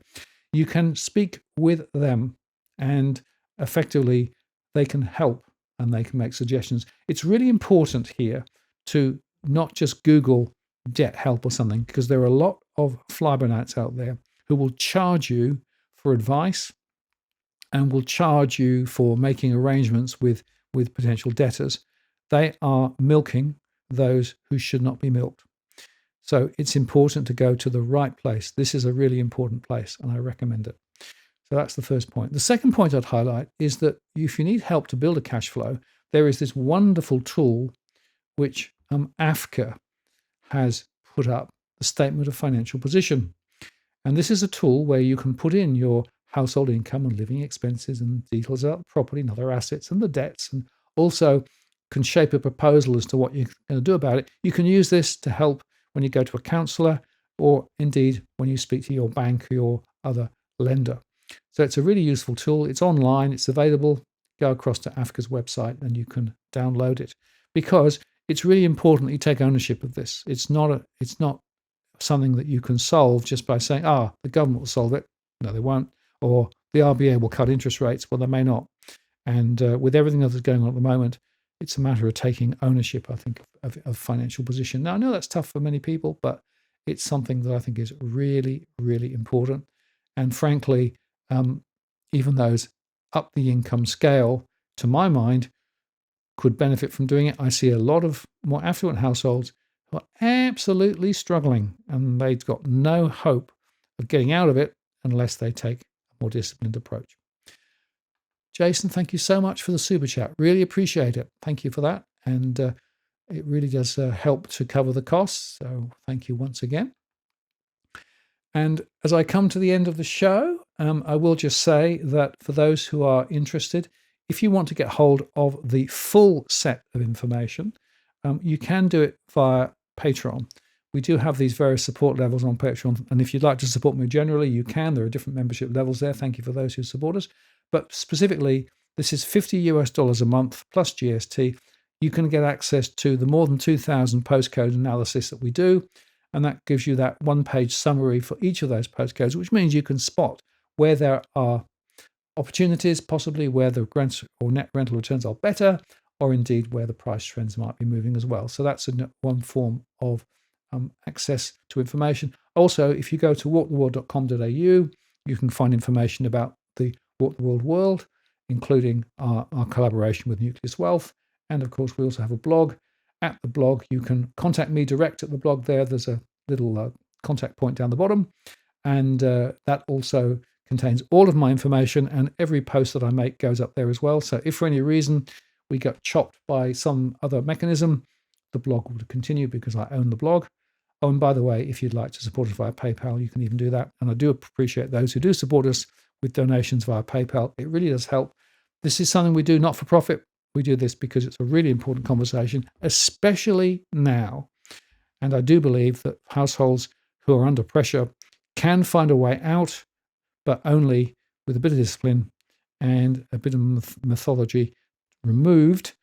you can speak with them, and effectively they can help and they can make suggestions. It's really important here to not just Google debt help or something, because there are a lot of fly-by-nights out there who will charge you for advice and will charge you for making arrangements with potential debtors. They are milking those who should not be milked. So it's important to go to the right place. This is a really important place, and I recommend it. So that's the first point. The second point I'd highlight is that if you need help to build a cash flow, there is this wonderful tool which AFCA has put up, the Statement of Financial Position. And this is a tool where you can put in your household income and living expenses and details about property and other assets and the debts, and also can shape a proposal as to what you're going to do about it. You can use this to help when you go to a counsellor, or indeed when you speak to your bank or your other lender. So it's a really useful tool. It's online, it's available. Go across to AFCA's website and you can download it, because it's really important that you take ownership of this. It's not something that you can solve just by saying, the government will solve it. No, they won't. Or the RBA will cut interest rates. Well, they may not. And with everything that is going on at the moment, it's a matter of taking ownership, I think, of financial position. Now, I know that's tough for many people, but it's something that I think is really, really important. And frankly, even those up the income scale, to my mind, could benefit from doing it. I see a lot of more affluent households who are absolutely struggling, and they've got no hope of getting out of it unless they take a more disciplined approach. Jason, thank you so much for the super chat. Really appreciate it. Thank you for that. And it really does help to cover the costs. So thank you once again. And as I come to the end of the show, I will just say that for those who are interested, if you want to get hold of the full set of information, you can do it via Patreon. We do have these various support levels on Patreon. And if you'd like to support me generally, you can. There are different membership levels there. Thank you for those who support us. But specifically, this is $50 a month plus GST. You can get access to the more than 2,000 postcode analysis that we do. And that gives you that one-page summary for each of those postcodes, which means you can spot where there are opportunities, possibly where the rent or net rental returns are better, or indeed where the price trends might be moving as well. So that's one form of access to information. Also, if you go to walktheworld.com.au, you can find information about the Walk the World, including our collaboration with Nucleus Wealth. And of course, we also have a blog. At the blog, you can contact me direct at the blog there. There's a little contact point down the bottom. And that also contains all of my information, and every post that I make goes up there as well. So if for any reason we got chopped by some other mechanism, the blog will continue because I own the blog. Oh, and by the way, if you'd like to support us via PayPal, you can even do that. And I do appreciate those who do support us with donations via PayPal. It really does help. This is something we do not for profit. We do this because it's a really important conversation, especially now. And I do believe that households who are under pressure can find a way out, but only with a bit of discipline and a bit of methodology removed.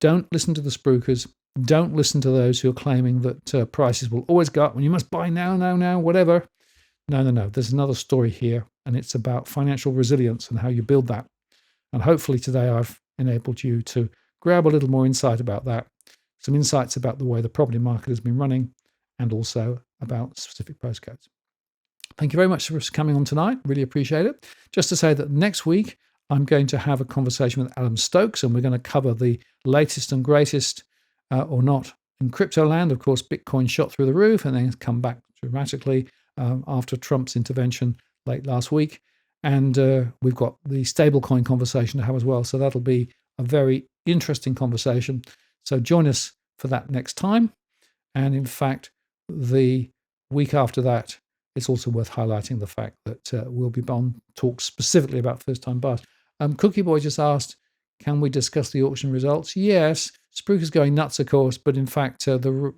Don't listen to the spruikers. Don't listen to those who are claiming that prices will always go up and you must buy now, whatever. No. There's another story here, and it's about financial resilience and how you build that. And hopefully today I've enabled you to grab a little more insight about that, some insights about the way the property market has been running, and also about specific postcodes. Thank you very much for coming on tonight. Really appreciate it. Just to say that next week, I'm going to have a conversation with Adam Stokes, and we're going to cover the latest and greatest or not in crypto land. Of course, Bitcoin shot through the roof and then come back dramatically after Trump's intervention late last week. And we've got the stablecoin conversation to have as well. So that'll be a very interesting conversation. So join us for that next time. And in fact, the week after that, it's also worth highlighting the fact that we'll be on talk specifically about first-time buyers. Cookie Boy just asked, can we discuss the auction results? Yes, Spruker's going nuts, of course, but in fact, the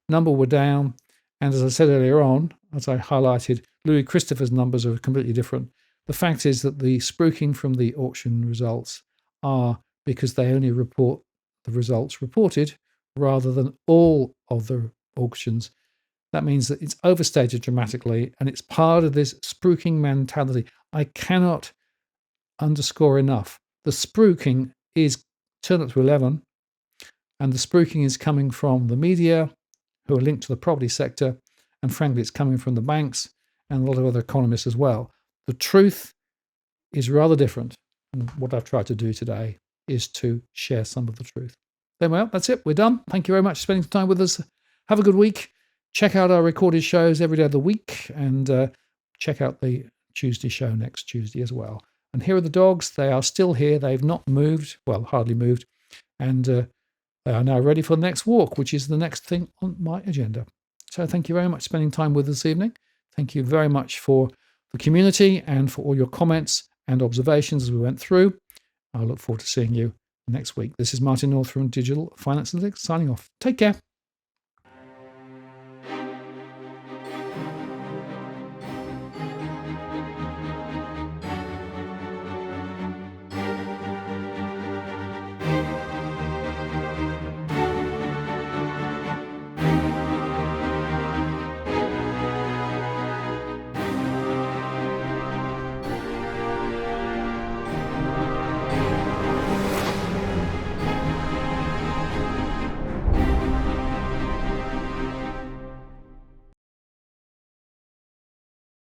number were down. And as I said earlier on, as I highlighted, Louis Christopher's numbers are completely different. The fact is that the spruiking from the auction results are because they only report the results reported rather than all of the auctions. That means that it's overstated dramatically, and it's part of this spruiking mentality. I cannot underscore enough. The spruiking is turned up to 11, and the spruiking is coming from the media, who are linked to the property sector, and frankly, it's coming from the banks and a lot of other economists as well. The truth is rather different, and what I've tried to do today is to share some of the truth. Then, well, that's it. We're done. Thank you very much for spending time with us. Have a good week. Check out our recorded shows every day of the week, and check out the Tuesday show next Tuesday as well. And here are the dogs. They are still here. They've not moved, well, hardly moved, and they are now ready for the next walk, which is the next thing on my agenda. So thank you very much for spending time with us this evening. Thank you very much for the community and for all your comments and observations as we went through. I look forward to seeing you next week. This is Martin North from Digital Finance Analytics signing off. Take care.